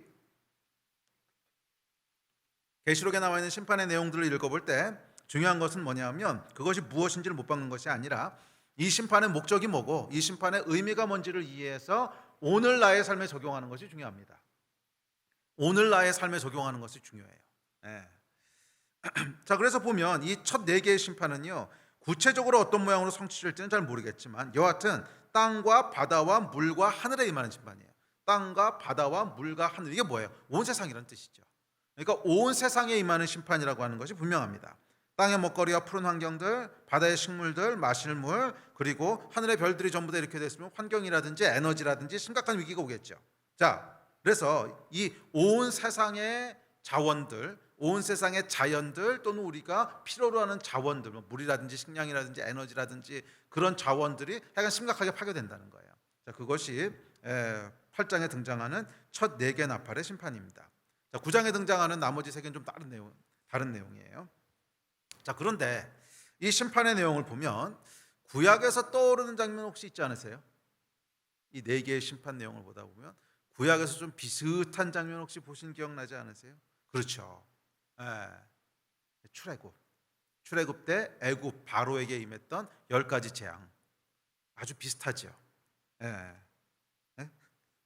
계시록에 나와 있는 심판의 내용들을 읽어볼 때 중요한 것은 뭐냐면 그것이 무엇인지를 못 박는 것이 아니라 이 심판의 목적이 뭐고 이 심판의 의미가 뭔지를 이해해서 오늘 나의 삶에 적용하는 것이 중요합니다. 오늘 나의 삶에 적용하는 것이 중요해요. 예. 자, 그래서 보면 이 첫 네 개의 심판은요, 구체적으로 어떤 모양으로 성취될지는 잘 모르겠지만 여하튼 땅과 바다와 물과 하늘에 임하는 심판이에요. 땅과 바다와 물과 하늘, 이게 뭐예요? 온 세상이라는 뜻이죠. 그러니까 온 세상에 임하는 심판이라고 하는 것이 분명합니다. 땅의 먹거리와 푸른 환경들, 바다의 식물들, 마실 물, 그리고 하늘의 별들이 전부 다 이렇게 됐으면 환경이라든지 에너지라든지 심각한 위기가 오겠죠. 자, 그래서 이 온 세상의 자원들, 온 세상의 자연들, 또는 우리가 필요로 하는 자원들, 물이라든지 식량이라든지 에너지라든지 그런 자원들이 약간 심각하게 파괴된다는 거예요. 자, 그것이 8장에 등장하는 첫 4개 나팔의 심판입니다. 자, 9장에 등장하는 나머지 3개는 좀 다른 내용이에요. 자, 그런데 이 심판의 내용을 보면 구약에서 떠오르는 장면 혹시 있지 않으세요? 이 4개의 심판 내용을 보다 보면 구약에서 좀 비슷한 장면 혹시 보신 기억나지 않으세요? 그렇죠. 출애굽 때 애굽 바로에게 임했던 10가지 재앙, 아주 비슷하죠.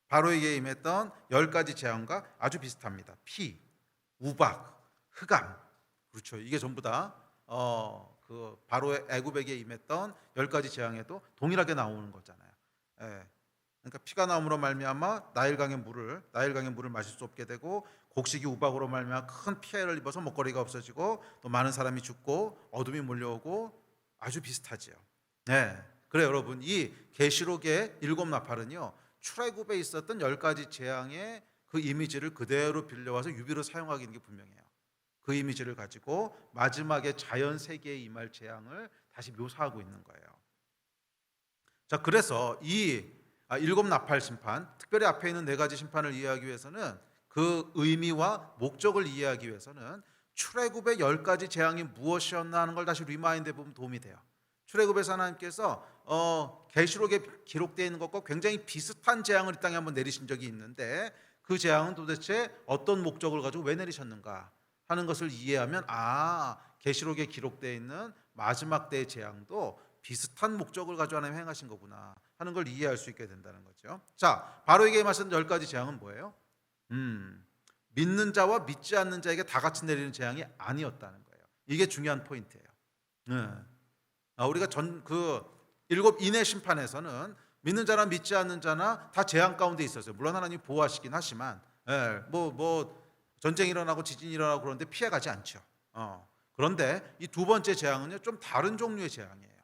바로에게 임했던 10가지 재앙과 아주 비슷합니다. 피, 우박, 흑암, 그렇죠. 이게 전부 다 그 바로의 애굽에게 임했던 10가지 재앙에도 동일하게 나오는 거잖아요. 그러니까 피가 나옴으로 말미암아 나일강의 물을 마실 수 없게 되고, 곡식이 우박으로 말미암아 큰 피해를 입어서 먹거리가 없어지고, 또 많은 사람이 죽고 어둠이 몰려오고, 아주 비슷하지요. 그래 여러분, 이 계시록의 7 나팔은요, 출애굽에 있었던 10가지 재앙의 그 이미지를 그대로 빌려와서 유비로 사용하게 된 게 분명해요. 그 이미지를 가지고 마지막에 자연 세계에 임할 재앙을 다시 묘사하고 있는 거예요. 자, 그래서 이 7 나팔 심판, 특별히 앞에 있는 4가지 심판을 이해하기 위해서는, 그 의미와 목적을 이해하기 위해서는 출애굽의 10가지 재앙이 무엇이었나 하는 걸 다시 리마인드해 보면 도움이 돼요. 출애굽에서 하나님께서 계시록에 기록되어 있는 것과 굉장히 비슷한 재앙을 이 땅에 한번 내리신 적이 있는데, 그 재앙은 도대체 어떤 목적을 가지고 왜 내리셨는가 하는 것을 이해하면, 계시록에 기록되어 있는 마지막 때의 재앙도 비슷한 목적을 가지고 하나님 행하신 거구나 하는 걸 이해할 수 있게 된다는 거죠. 자, 바로에게 임하신 10가지 재앙은 뭐예요? 믿는 자와 믿지 않는 자에게 다 같이 내리는 재앙이 아니었다는 거예요. 이게 중요한 포인트예요. 우리가 그 7 인의 심판에서는 믿는 자나 믿지 않는 자나 다 재앙 가운데 있었어요. 물론 하나님 보호하시긴 하지만, 전쟁이 일어나고 지진이 일어나고 그런데 피해가지 않죠. 그런데 이 2번째 재앙은요, 좀 다른 종류의 재앙이에요.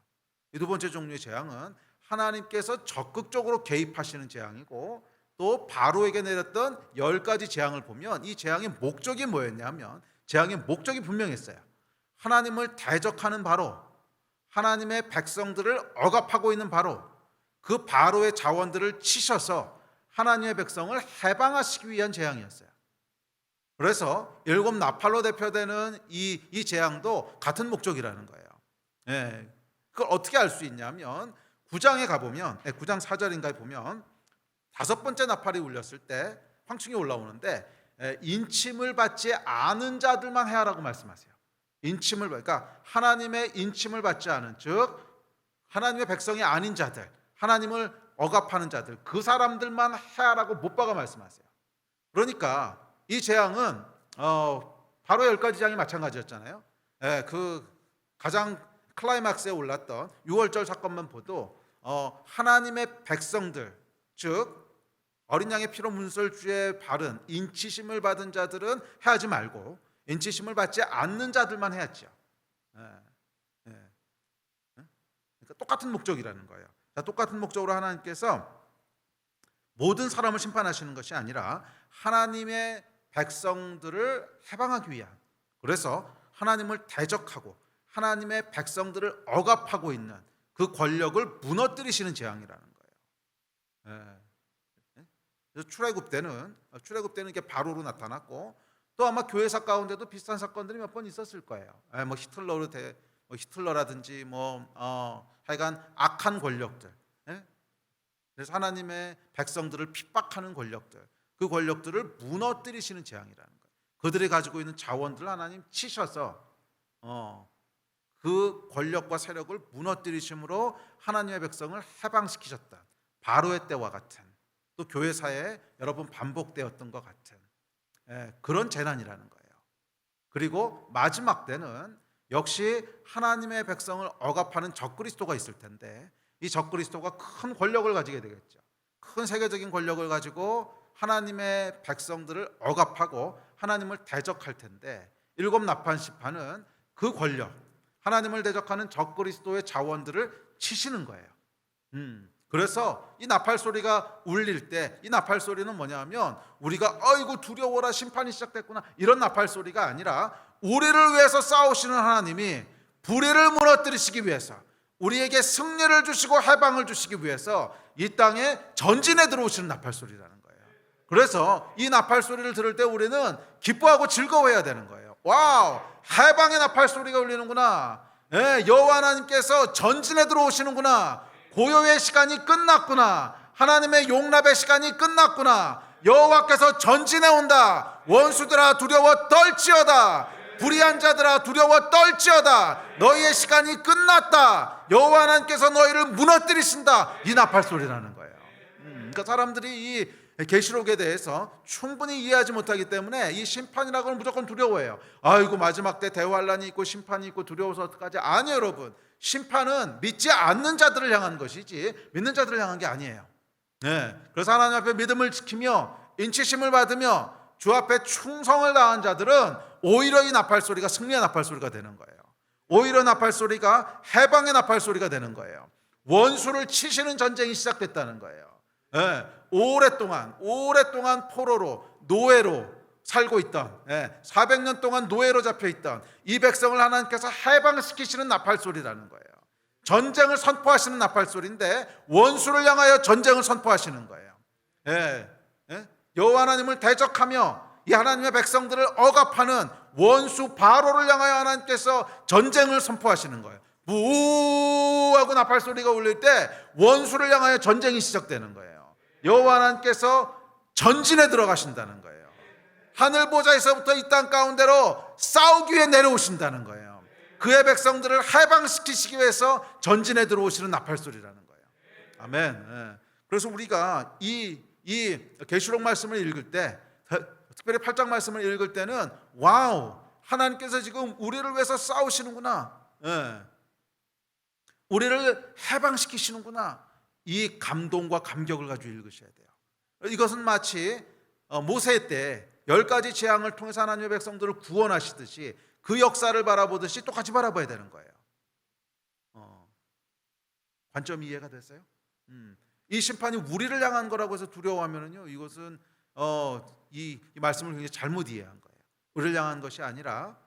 이 2번째 종류의 재앙은 하나님께서 적극적으로 개입하시는 재앙이고, 또 바로에게 내렸던 10가지 재앙을 보면 이 재앙의 목적이 뭐였냐면, 재앙의 목적이 분명했어요. 하나님을 대적하는 바로, 하나님의 백성들을 억압하고 있는 바로, 그 바로의 자원들을 치셔서 하나님의 백성을 해방하시기 위한 재앙이었어요. 그래서 7 나팔로 대표되는 이 재앙도 같은 목적이라는 거예요. 그걸 어떻게 알 수 있냐면 9장에 가보면, 9장 4절인가에 보면 5번째 나팔이 울렸을 때 황충이 올라오는데, 인침을 받지 않은 자들만 해하라고 말씀하세요. 그러니까 하나님의 인침을 받지 않은, 즉 하나님의 백성이 아닌 자들, 하나님을 억압하는 자들, 그 사람들만 해하라고 못 박아 말씀하세요. 그러니까 이 재앙은 바로 10가지 재앙이 마찬가지였잖아요. 그 가장 클라이막스에 올랐던 6월절 사건만 보도 하나님의 백성들, 즉 어린 양의 피로 문설주에 바른 인치심을 받은 자들은 해하지 말고 인치심을 받지 않는 자들만 해야죠. 그러니까 똑같은 목적이라는 거예요. 자, 똑같은 목적으로 하나님께서 모든 사람을 심판하시는 것이 아니라 하나님의 백성들을 해방하기 위한, 그래서 하나님을 대적하고 하나님의 백성들을 억압하고 있는 그 권력을 무너뜨리시는 재앙이라는 거예요. 그래서 출애굽 때는 이게 바로로 나타났고, 또 아마 교회사 가운데도 비슷한 사건들이 몇 번 있었을 거예요. 뭐 히틀러라든지 하여간 악한 권력들, 그래서 하나님의 백성들을 핍박하는 권력들, 그 권력들을 무너뜨리시는 재앙이라는 거예요. 그들이 가지고 있는 자원들을 하나님 치셔서 그 권력과 세력을 무너뜨리심으로 하나님의 백성을 해방시키셨다. 바로의 때와 같은, 또 교회사에 여러 번 반복되었던 것 같은 그런 재난이라는 거예요. 그리고 마지막 때는 역시 하나님의 백성을 억압하는 적그리스도가 있을 텐데, 이 적그리스도가 큰 권력을 가지게 되겠죠. 큰 세계적인 권력을 가지고 하나님의 백성들을 억압하고 하나님을 대적할 텐데, 일곱 나팔 심판은 그 권력, 하나님을 대적하는 적그리스도의 자원들을 치시는 거예요. 그래서 이 나팔 소리가 울릴 때, 이 나팔 소리는 뭐냐면 우리가 아이고 두려워라 심판이 시작됐구나 이런 나팔 소리가 아니라, 우리를 위해서 싸우시는 하나님이 불의를 무너뜨리시기 위해서, 우리에게 승리를 주시고 해방을 주시기 위해서 이 땅에 전진해 들어오시는 나팔 소리라는 거예요. 그래서 이 나팔 소리를 들을 때 우리는 기뻐하고 즐거워해야 되는 거예요. 와우, 해방의 나팔 소리가 울리는구나. 여호와 하나님께서 전진해 들어오시는구나. 고요의 시간이 끝났구나. 하나님의 용납의 시간이 끝났구나. 여호와께서 전진해 온다. 원수들아 두려워 떨지어다. 불의한 자들아 두려워 떨지어다. 너희의 시간이 끝났다. 여호와 하나님께서 너희를 무너뜨리신다. 이 나팔 소리라는 거예요. 그러니까 사람들이 이 계시록에 대해서 충분히 이해하지 못하기 때문에 이 심판이라고 하면 무조건 두려워해요. 아이고 마지막 때 대환란이 있고 심판이 있고 두려워서 어떡하지? 아니에요 여러분. 심판은 믿지 않는 자들을 향한 것이지 믿는 자들을 향한 게 아니에요. 그래서 하나님 앞에 믿음을 지키며 인치심을 받으며 주 앞에 충성을 다한 자들은 오히려 이 나팔 소리가 승리의 나팔 소리가 되는 거예요. 오히려 나팔 소리가 해방의 나팔 소리가 되는 거예요. 원수를 치시는 전쟁이 시작됐다는 거예요. 오랫동안 포로로 노예로 살고 있던 400년 동안 노예로 잡혀있던 이 백성을 하나님께서 해방시키시는 나팔 소리라는 거예요. 전쟁을 선포하시는 나팔 소리인데 원수를 향하여 전쟁을 선포하시는 거예요. 여호와 하나님을 대적하며 이 하나님의 백성들을 억압하는 원수 바로를 향하여 하나님께서 전쟁을 선포하시는 거예요. 무하고 나팔 소리가 울릴 때 원수를 향하여 전쟁이 시작되는 거예요. 여호와 하나님께서 전진에 들어가신다는 거예요. 하늘 보좌에서부터 이 땅 가운데로 싸우기 위해 내려오신다는 거예요. 그의 백성들을 해방시키시기 위해서 전진에 들어오시는 나팔 소리라는 거예요. 아멘. 그래서 우리가 이 계시록 말씀을 읽을 때, 특별히 8장 말씀을 읽을 때는 와우, 하나님께서 지금 우리를 위해서 싸우시는구나, 우리를 해방시키시는구나, 이 감동과 감격을 가지고 읽으셔야 돼요. 이것은 마치 모세 때 10가지 재앙을 통해서 하나님의 백성들을 구원하시듯이 그 역사를 바라보듯이 똑같이 바라봐야 되는 거예요. 관점이 이해가 됐어요? 이 심판이 우리를 향한 거라고 해서 두려워하면요, 이것은 이 말씀을 굉장히 잘못 이해한 거예요. 우리를 향한 것이 아니라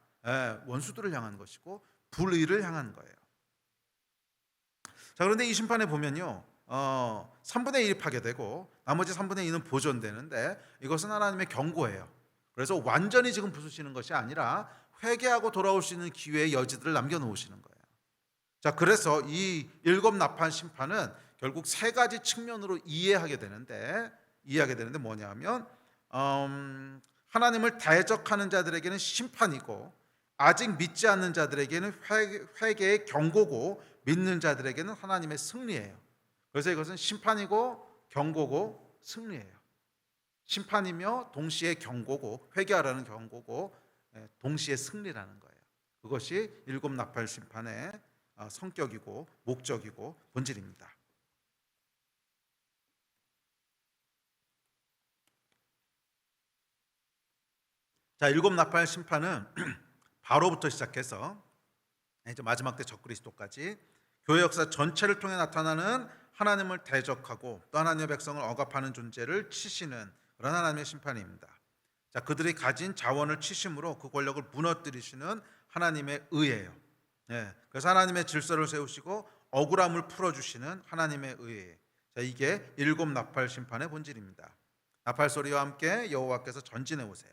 원수들을 향한 것이고 불의를 향한 거예요. 자, 그런데 이 심판에 보면요, 3분의 1이 파괴되고 나머지 3분의 2는 보존되는데, 이것은 하나님의 경고예요. 그래서 완전히 지금 부수시는 것이 아니라 회개하고 돌아올 수 있는 기회의 여지들을 남겨놓으시는 거예요. 자, 그래서 이 일곱 나팔 심판은 결국 세 가지 측면으로 이해하게 되는데 뭐냐면 하나님을 대적하는 자들에게는 심판이고, 아직 믿지 않는 자들에게는 회개의 경고고, 믿는 자들에게는 하나님의 승리예요. 그래서 이것은 심판이고 경고고 승리예요. 심판이며 동시에 경고고, 회개하라는 경고고, 동시에 승리라는 거예요. 그것이 일곱 나팔 심판의 성격이고 목적이고 본질입니다. 자, 일곱 나팔 심판은 바로부터 시작해서 이제 마지막 때 적그리스도까지 교회 역사 전체를 통해 나타나는 하나님을 대적하고 또 하나님의 백성을 억압하는 존재를 치시는 그런 하나님의 심판입니다. 자, 그들이 가진 자원을 치심으로 그 권력을 무너뜨리시는 하나님의 의예요. 예, 그래서 하나님의 질서를 세우시고 억울함을 풀어주시는 하나님의 의. 자, 이게 일곱 나팔 심판의 본질입니다. 나팔 소리와 함께 여호와께서 전진해 오세요.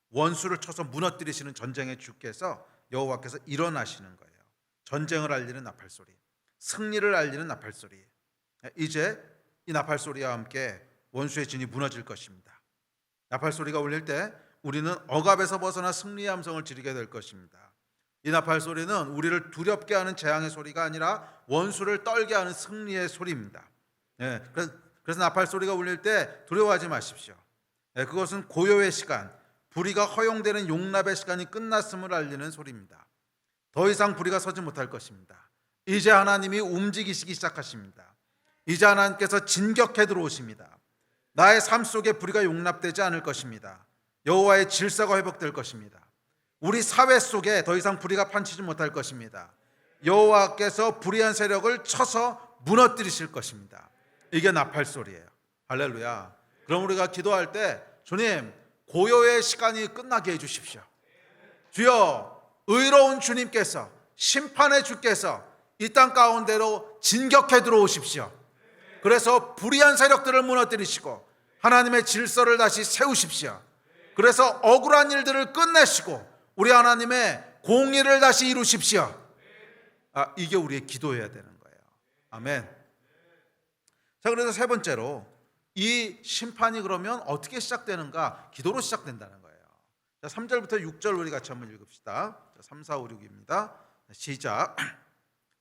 원수를 쳐서 무너뜨리시는 전쟁의 주께서 여호와께서 일어나시는 거예요. 전쟁을 알리는 나팔 소리, 승리를 알리는 나팔 소리. 이제 이 나팔 소리와 함께 원수의 진이 무너질 것입니다. 나팔 소리가 울릴 때 우리는 억압에서 벗어나 승리의 함성을 지르게 될 것입니다. 이 나팔 소리는 우리를 두렵게 하는 재앙의 소리가 아니라 원수를 떨게 하는 승리의 소리입니다. 그래서 나팔 소리가 울릴 때 두려워하지 마십시오. 그것은 고요의 시간, 불의가 허용되는 용납의 시간이 끝났음을 알리는 소리입니다. 더 이상 불의가 서지 못할 것입니다. 이제 하나님이 움직이시기 시작하십니다. 이제 하나님께서 진격해 들어오십니다. 나의 삶 속에 불의가 용납되지 않을 것입니다. 여호와의 질서가 회복될 것입니다. 우리 사회 속에 더 이상 불의가 판치지 못할 것입니다. 여호와께서 불의한 세력을 쳐서 무너뜨리실 것입니다. 이게 나팔 소리예요. 할렐루야. 그럼 우리가 기도할 때 주님, 고요의 시간이 끝나게 해주십시오. 주여, 의로운 주님께서, 심판의 주께서 이 땅 가운데로 진격해 들어오십시오. 그래서 불의한 세력들을 무너뜨리시고 하나님의 질서를 다시 세우십시오. 그래서 억울한 일들을 끝내시고 우리 하나님의 공의를 다시 이루십시오. 이게 우리의 기도해야 되는 거예요. 아멘. 자, 그래서 세 번째로 이 심판이 그러면 어떻게 시작되는가? 기도로 시작된다는 거예요. 자, 3절부터 6절 우리 같이 한번 읽읍시다. 3, 4, 5, 6입니다. 시작.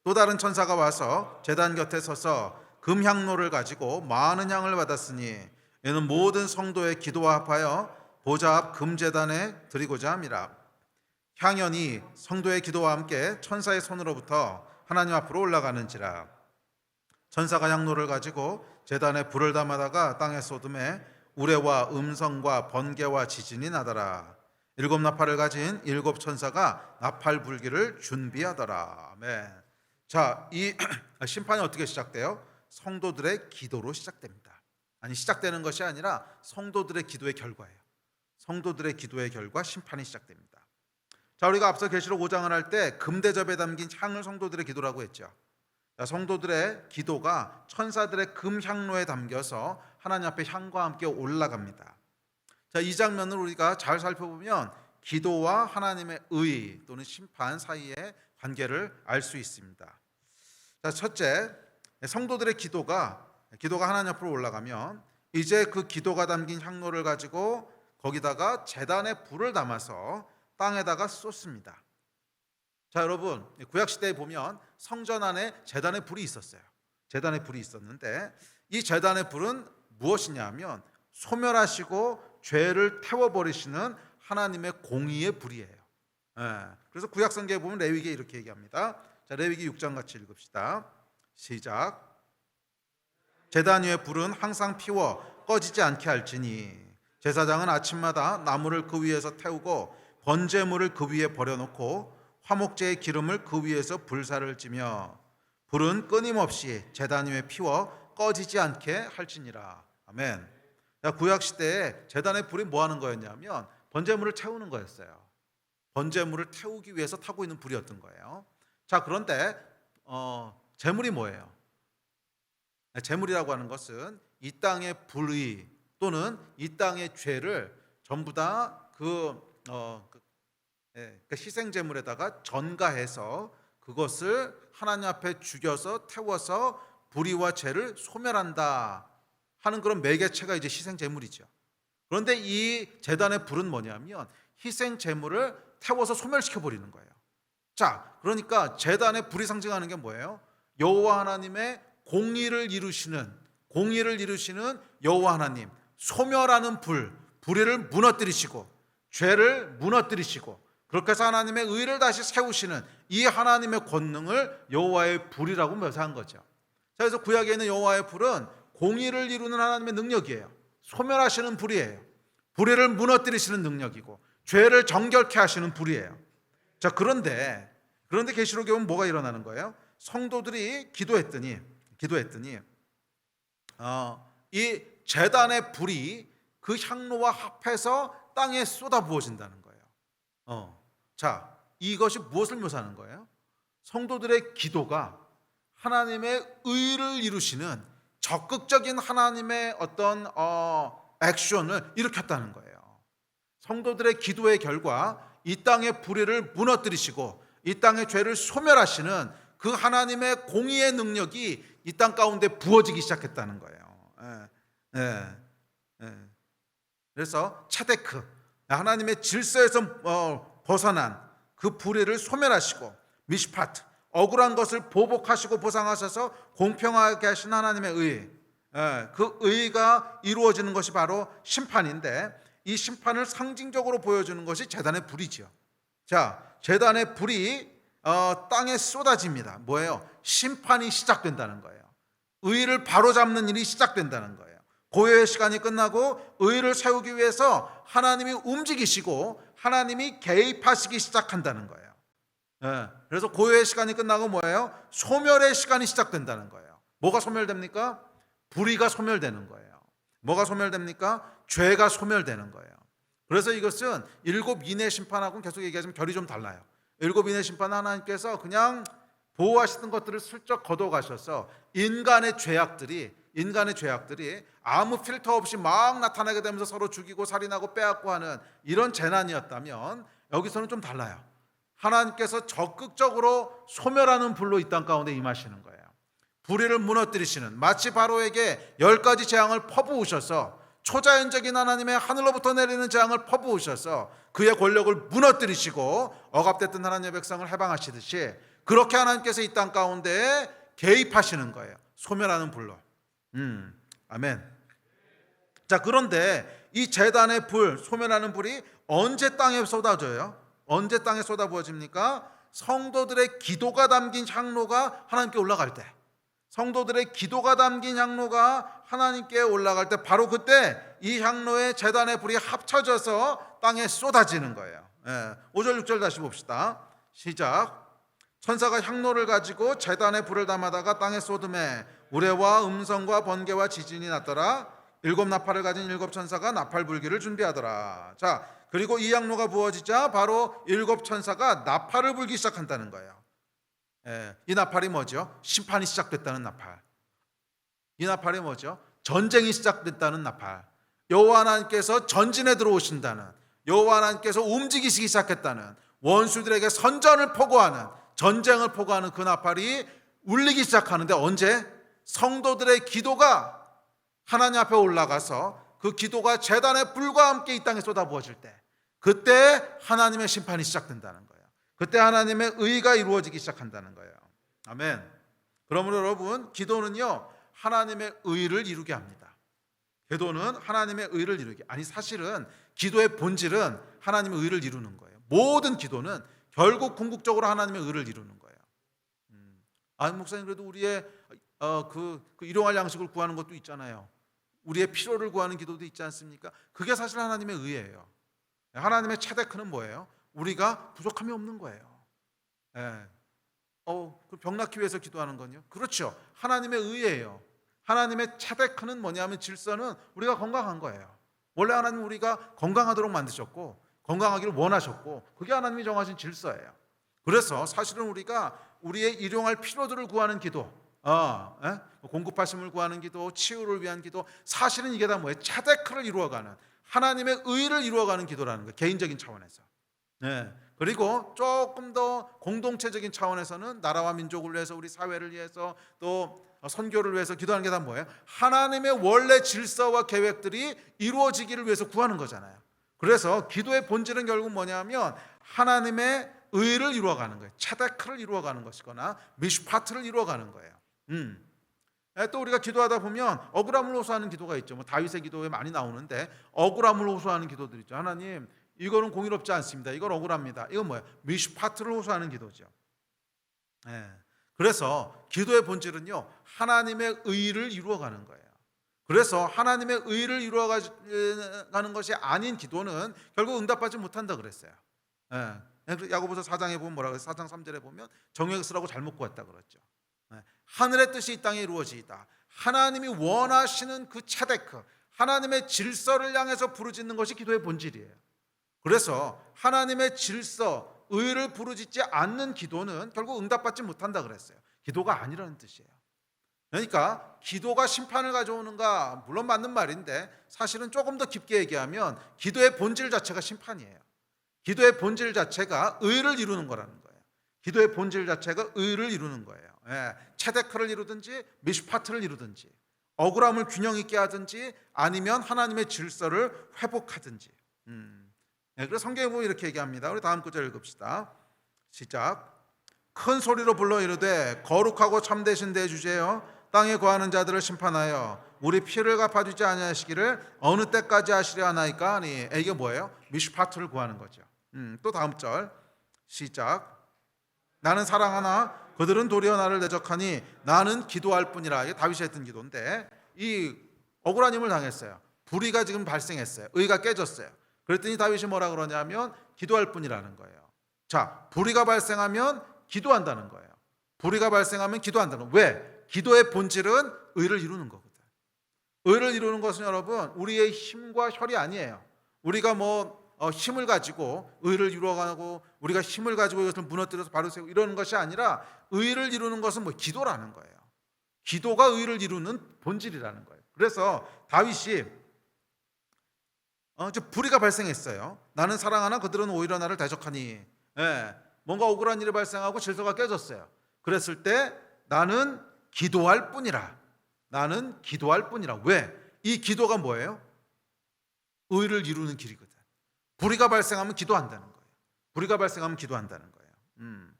또 다른 천사가 와서 제단 곁에 서서 금향로를 가지고 많은 향을 받았으니 이는 모든 성도의 기도와 합하여 보좌 앞 금제단에 드리고자 함이라. 향연이 성도의 기도와 함께 천사의 손으로부터 하나님 앞으로 올라가는지라. 천사가 향로를 가지고 제단에 불을 담아다가 땅에 쏟음에 우레와 음성과 번개와 지진이 나더라. 일곱 나팔을 가진 일곱 천사가 나팔 불기를 준비하더라. 아멘. 자, 이 심판이 어떻게 시작돼요? 성도들의 기도로 시작됩니다. 아니, 시작되는 것이 아니라 성도들의 기도의 결과예요. 성도들의 기도의 결과 심판이 시작됩니다. 자, 우리가 앞서 계시록 5장을 할 때 금대접에 담긴 향을 성도들의 기도라고 했죠. 자, 성도들의 기도가 천사들의 금향로에 담겨서 하나님 앞에 향과 함께 올라갑니다. 자, 이 장면을 우리가 잘 살펴보면 기도와 하나님의 의 또는 심판 사이의 관계를 알 수 있습니다. 자, 첫째, 성도들의 기도가 하나님 앞으로 올라가면 이제 그 기도가 담긴 향로를 가지고 거기다가 제단에 불을 담아서 땅에다가 쏟습니다. 자, 여러분, 구약 시대에 보면 성전 안에 제단에 불이 있었어요. 제단에 불이 있었는데 이 제단의 불은 무엇이냐면 소멸하시고 죄를 태워버리시는 하나님의 공의의 불이에요. 그래서 구약 성경에 보면 레위기에 이렇게 얘기합니다. 자, 레위기 6장 같이 읽읍시다. 시작. 제단 위의 불은 항상 피워 꺼지지 않게 할지니 제사장은 아침마다 나무를 그 위에서 태우고 번제물을 그 위에 버려놓고 화목제의 기름을 그 위에서 불사를 찌며 불은 끊임없이 제단 위에 피워 꺼지지 않게 할지니라. 아멘. 구약 시대에 제단의 불이 뭐 하는 거였냐면 번제물을 태우는 거였어요. 번제물을 태우기 위해서 타고 있는 불이었던 거예요. 자, 그런데 제물이 뭐예요? 제물이라고 하는 것은 이 땅의 불의 또는 이 땅의 죄를 전부 다 희생 제물에다가 전가해서 그것을 하나님 앞에 죽여서 태워서 불의와 죄를 소멸한다 하는 그런 매개체가 이제 희생 제물이죠. 그런데 이 제단의 불은 뭐냐면 희생 제물을 태워서 소멸시켜 버리는 거예요. 자, 그러니까 제단의 불이 상징하는 게 뭐예요? 여호와 하나님의 공의를 이루시는 여호와 하나님, 소멸하는 불의를 무너뜨리시고 죄를 무너뜨리시고 그렇게 해서 하나님의 의를 다시 세우시는 이 하나님의 권능을 여호와의 불이라고 묘사한 거죠. 자, 그래서 구약에 있는 여호와의 불은 공의를 이루는 하나님의 능력이에요. 소멸하시는 불이에요. 불의를 무너뜨리시는 능력이고 죄를 정결케 하시는 불이에요. 자, 그런데 계시록에 보면 뭐가 일어나는 거예요? 성도들이 기도했더니 이 제단의 불이 그 향로와 합해서 땅에 쏟아 부어진다는 거예요. 자, 이것이 무엇을 묘사하는 거예요? 성도들의 기도가 하나님의 의를 이루시는 적극적인 하나님의 어떤 액션을 일으켰다는 거예요. 성도들의 기도의 결과 이 땅의 불의를 무너뜨리시고 이 땅의 죄를 소멸하시는 그 하나님의 공의의 능력이 이 땅 가운데 부어지기 시작했다는 거예요. 그래서 차데크, 하나님의 질서에서 벗어난 그 불의를 소멸하시고, 미시파트, 억울한 것을 보복하시고 보상하셔서 공평하게 하신 하나님의 의, 그 의가 이루어지는 것이 바로 심판인데, 이 심판을 상징적으로 보여주는 것이 제단의 불이죠. 자, 제단의 불이 땅에 쏟아집니다. 뭐예요? 심판이 시작된다는 거예요. 의를 바로잡는 일이 시작된다는 거예요. 고요의 시간이 끝나고 의를 세우기 위해서 하나님이 움직이시고 하나님이 개입하시기 시작한다는 거예요. 그래서 고요의 시간이 끝나고 뭐예요? 소멸의 시간이 시작된다는 거예요. 뭐가 소멸됩니까? 불의가 소멸되는 거예요. 뭐가 소멸됩니까? 죄가 소멸되는 거예요. 그래서 이것은 일곱 인의 심판하고는 계속 얘기하지만 결이 좀 달라요. 일곱 인의 심판은 하나님께서 그냥 보호하시던 것들을 슬쩍 걷어가셔서 인간의 죄악들이 아무 필터 없이 막 나타나게 되면서 서로 죽이고 살인하고 빼앗고 하는 이런 재난이었다면, 여기서는 좀 달라요. 하나님께서 적극적으로 소멸하는 불로 이 땅 가운데 임하시는 거예요. 불의를 무너뜨리시는, 마치 바로에게 10가지 재앙을 퍼부으셔서, 초자연적인 하나님의 하늘로부터 내리는 재앙을 퍼부으셔서 그의 권력을 무너뜨리시고 억압됐던 하나님의 백성을 해방하시듯이, 그렇게 하나님께서 이 땅 가운데 개입하시는 거예요. 소멸하는 불로. 아멘. 자, 그런데 이 제단의 불, 소멸하는 불이 언제 땅에 쏟아져요? 언제 땅에 쏟아 부어집니까? 성도들의 기도가 담긴 향로가 하나님께 올라갈 때, 성도들의 기도가 담긴 향로가 하나님께 올라갈 때, 바로 그때 이 향로에 제단의 불이 합쳐져서 땅에 쏟아지는 거예요. 5절 6절 다시 봅시다. 시작. 천사가 향로를 가지고 제단에 불을 담아다가 땅에 쏟음에 우레와 음성과 번개와 지진이 났더라. 7 나팔을 가진 7 천사가 나팔 불기를 준비하더라. 자, 그리고 이 향로가 부어지자 바로 7 천사가 나팔을 불기 시작한다는 거예요. 이 나팔이 뭐죠? 심판이 시작됐다는 나팔. 이 나팔이 뭐죠? 전쟁이 시작됐다는 나팔. 여호와 하나님께서 전진에 들어오신다는, 여호와 하나님께서 움직이시기 시작했다는, 원수들에게 선전을 포고하는, 전쟁을 포고하는 그 나팔이 울리기 시작하는데, 언제? 성도들의 기도가 하나님 앞에 올라가서 그 기도가 제단의 불과 함께 이 땅에 쏟아부어질 때, 그때 하나님의 심판이 시작된다는 거예요. 그때 하나님의 의가 이루어지기 시작한다는 거예요. 아멘. 그러므로 여러분, 기도는요 하나님의 의를 이루게 합니다. 기도는 하나님의 의를 이루게, 아니 사실은 기도의 본질은 하나님의 의를 이루는 거예요. 모든 기도는 결국 궁극적으로 하나님의 의를 이루는 거예요. 아니 목사님, 그래도 우리의 그 일용할 양식을 구하는 것도 있잖아요. 우리의 필요를 구하는 기도도 있지 않습니까? 그게 사실 하나님의 의예요. 하나님의 차데크는 뭐예요? 우리가 부족함이 없는 거예요. 병 낫기 위해서 기도하는 건요? 그렇죠. 하나님의 의예요. 하나님의 차데크는 뭐냐면, 질서는 우리가 건강한 거예요. 원래 하나님은 우리가 건강하도록 만드셨고 건강하기를 원하셨고, 그게 하나님이 정하신 질서예요. 그래서 사실은 우리가 우리의 일용할 필요들을 구하는 기도, 공급하심을 구하는 기도, 치유를 위한 기도, 사실은 이게 다 뭐예요? 차데크를 이루어가는, 하나님의 의를 이루어가는 기도라는 거예요. 개인적인 차원에서. 그리고 조금 더 공동체적인 차원에서는 나라와 민족을 위해서, 우리 사회를 위해서, 또 선교를 위해서 기도하는 게 다 뭐예요? 하나님의 원래 질서와 계획들이 이루어지기를 위해서 구하는 거잖아요. 그래서 기도의 본질은 결국 뭐냐면 하나님의 의를 이루어가는 거예요. 차데크를 이루어가는 것이거나 미슈파트를 이루어가는 거예요. 또 우리가 기도하다 보면 억울함을 호소하는 기도가 있죠. 다윗의 기도에 많이 나오는데 억울함을 호소하는 기도들 있죠. 하나님, 이거는 공의롭지 않습니다. 이건 억울합니다. 이건 뭐예요? 미슈파트를 호소하는 기도죠. 그래서 기도의 본질은요 하나님의 의를 이루어가는 거예요. 그래서 하나님의 의를 이루어가는 것이 아닌 기도는 결국 응답받지 못한다 그랬어요. 야고보서 4장에 보면 뭐라고 해서 4장 3절에 보면 정욕을 쓰라고 잘못 구했다 그랬죠. 하늘의 뜻이 이 땅에 이루어지이다. 하나님이 원하시는 그 차데크, 하나님의 질서를 향해서 부르짖는 것이 기도의 본질이에요. 그래서 하나님의 질서, 의를 부르짖지 않는 기도는 결국 응답받지 못한다 그랬어요. 기도가 아니라는 뜻이에요. 그러니까 기도가 심판을 가져오는가, 물론 맞는 말인데 사실은 조금 더 깊게 얘기하면 기도의 본질 자체가 심판이에요. 기도의 본질 자체가 의를 이루는 거라는 거예요. 기도의 본질 자체가 의를 이루는 거예요. 체데크를 이루든지 미슈파트를 이루든지, 억울함을 균형 있게 하든지, 아니면 하나님의 질서를 회복하든지. 그래서 성경에 보면 이렇게 얘기합니다. 우리 다음 구절 읽읍시다. 시작. 큰 소리로 불러 이르되 거룩하고 참되신 대주제여, 땅에 거하는 자들을 심판하여 우리 피를 갚아주지 아니하시기를 어느 때까지 하시려 하나이까 하니. 이게 뭐예요? 미슈파트를 구하는 거죠. 또 다음 절 시작. 나는 사랑하나 그들은 도리어 나를 대적하니 나는 기도할 뿐이라. 이게 다윗이 했던 기도인데, 이 억울한 힘을 당했어요. 불의가 지금 발생했어요. 의가 깨졌어요. 그랬더니 다윗이 뭐라 그러냐면 기도할 뿐이라는 거예요. 자, 불의가 발생하면 기도한다는 거예요. 불의가 발생하면 기도한다는 거예요. 왜? 기도의 본질은 의를 이루는 거거든. 의를 이루는 것은 여러분, 우리의 힘과 혈이 아니에요. 우리가 힘을 가지고 의를 이루어가고, 우리가 힘을 가지고 이것을 무너뜨려서 바로 세우고 이러는 것이 아니라, 의를 이루는 것은 기도라는 거예요. 기도가 의를 이루는 본질이라는 거예요. 그래서 다윗이 불의가 발생했어요. 나는 사랑하나 그들은 오히려 나를 대적하니. 뭔가 억울한 일이 발생하고 질서가 깨졌어요. 그랬을 때 나는 기도할 뿐이라. 나는 기도할 뿐이라. 왜? 이 기도가 뭐예요? 의를 이루는 길이거든. 불의가 발생하면 기도한다는 거예요. 불의가 발생하면 기도한다는 거예요.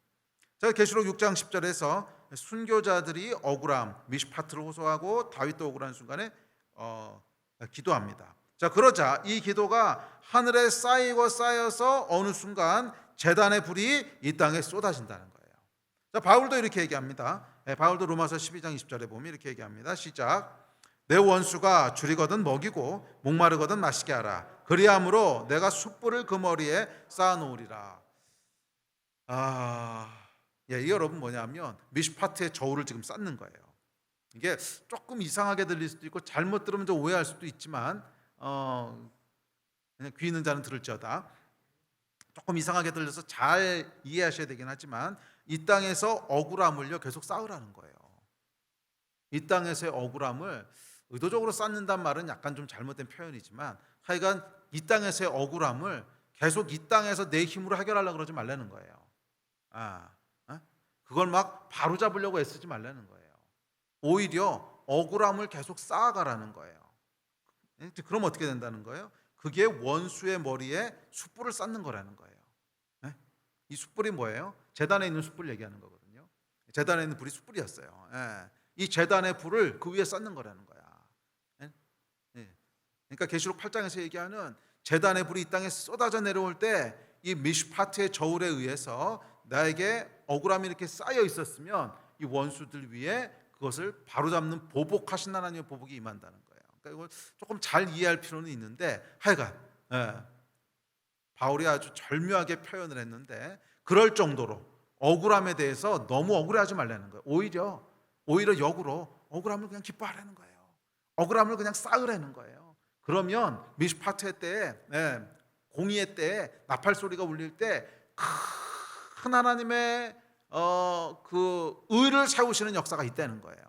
자, 계시록 6장 10절에서 순교자들이 억울함, 미슈파트를 호소하고 다윗도 억울한 순간에 기도합니다. 자, 그러자 이 기도가 하늘에 쌓이고 쌓여서 어느 순간 제단의 불이 이 땅에 쏟아진다는 거예요. 자, 바울도 이렇게 얘기합니다. 바울도 로마서 12장 20절에 보면 이렇게 얘기합니다. 시작. 내 원수가 줄이거든 먹이고 목마르거든 마시게 하라. 그리함으로 내가 숯불을 그 머리에 쌓아놓으리라. 이 여러분 뭐냐면 미슈파트의 저울을 지금 쌓는 거예요. 이게 조금 이상하게 들릴 수도 있고 잘못 들으면 좀 오해할 수도 있지만 그냥 귀 있는 자는 들을지어다. 조금 이상하게 들려서 잘 이해하셔야 되긴 하지만, 이 땅에서 억울함을요 계속 쌓으라는 거예요. 이 땅에서의 억울함을 의도적으로 쌓는단 말은 약간 좀 잘못된 표현이지만, 하여간 이 땅에서의 억울함을 계속 이 땅에서 내 힘으로 해결하려고 그러지 말라는 거예요. 그걸 막 바로잡으려고 애쓰지 말라는 거예요. 오히려 억울함을 계속 쌓아가라는 거예요. 그럼 어떻게 된다는 거예요? 그게 원수의 머리에 숯불을 쌓는 거라는 거예요. 이 숯불이 뭐예요? 제단에 있는 숯불 얘기하는 거거든요. 제단에 있는 불이 숯불이었어요. 이 제단의 불을 그 위에 쌓는 거라는 거야. 그러니까 계시록 8장에서 얘기하는 제단의 불이 이 땅에 쏟아져 내려올 때, 이 미슈파트의 저울에 의해서 나에게 억울함이 이렇게 쌓여 있었으면 이 원수들 위에 그것을 바로잡는 보복하신 하나님의 보복이 임한다는 거예요. 그러니까 이걸 조금 잘 이해할 필요는 있는데, 하여간 바울이 아주 절묘하게 표현을 했는데, 그럴 정도로 억울함에 대해서 너무 억울해하지 말라는 거예요. 오히려 역으로 억울함을 그냥 기뻐하라는 거예요. 억울함을 그냥 쌓으라는 거예요. 그러면 미슈파트의 때에, 공의의 때에 나팔 소리가 울릴 때 큰 하나님의 그 의를 세우시는 역사가 있다는 거예요.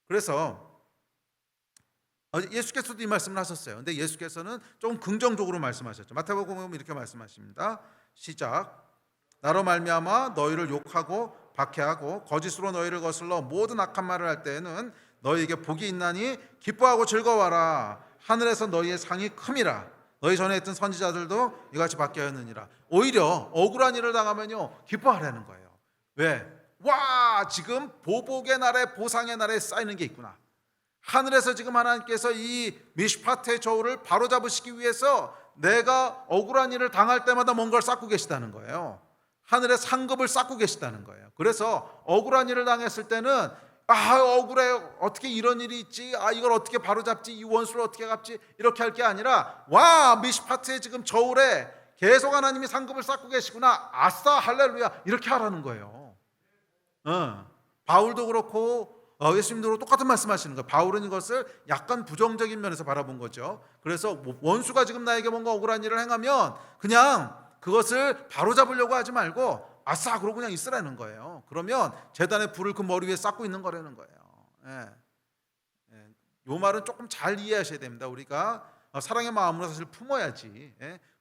그래서 예수께서도 이 말씀을 하셨어요. 근데 예수께서는 조금 긍정적으로 말씀하셨죠. 마태복음 보면 이렇게 말씀하십니다. 시작. 나로 말미암아 너희를 욕하고 박해하고 거짓으로 너희를 거슬러 모든 악한 말을 할 때에는 너희에게 복이 있나니 기뻐하고 즐거워하라. 하늘에서 너희의 상이 큼이라. 너희 전에 있던 선지자들도 이같이 받게 하였느니라. 오히려 억울한 일을 당하면요 기뻐하라는 거예요. 왜? 와, 지금 보복의 날에, 보상의 날에 쌓이는 게 있구나. 하늘에서 지금 하나님께서 이 미슈파트의 저울을 바로잡으시기 위해서 내가 억울한 일을 당할 때마다 뭔가를 쌓고 계시다는 거예요. 하늘의 상급을 쌓고 계시다는 거예요. 그래서 억울한 일을 당했을 때는 억울해, 어떻게 이런 일이 있지, 이걸 어떻게 바로잡지, 이 원수를 어떻게 갚지, 이렇게 할 게 아니라, 와, 미슈파트의 지금 저울에 계속 하나님이 상급을 쌓고 계시구나, 아싸 할렐루야, 이렇게 하라는 거예요. 바울도 그렇고 예수님도 똑같은 말씀하시는 거예요. 바울은 이것을 약간 부정적인 면에서 바라본 거죠. 그래서 원수가 지금 나에게 뭔가 억울한 일을 행하면 그냥 그것을 바로잡으려고 하지 말고 아싸 그러고 그냥 있으라는 거예요. 그러면 제단의 불을 그 머리 위에 쌓고 있는 거라는 거예요. 예. 요 말은 조금 잘 이해하셔야 됩니다. 우리가 사랑의 마음으로 사실 품어야지.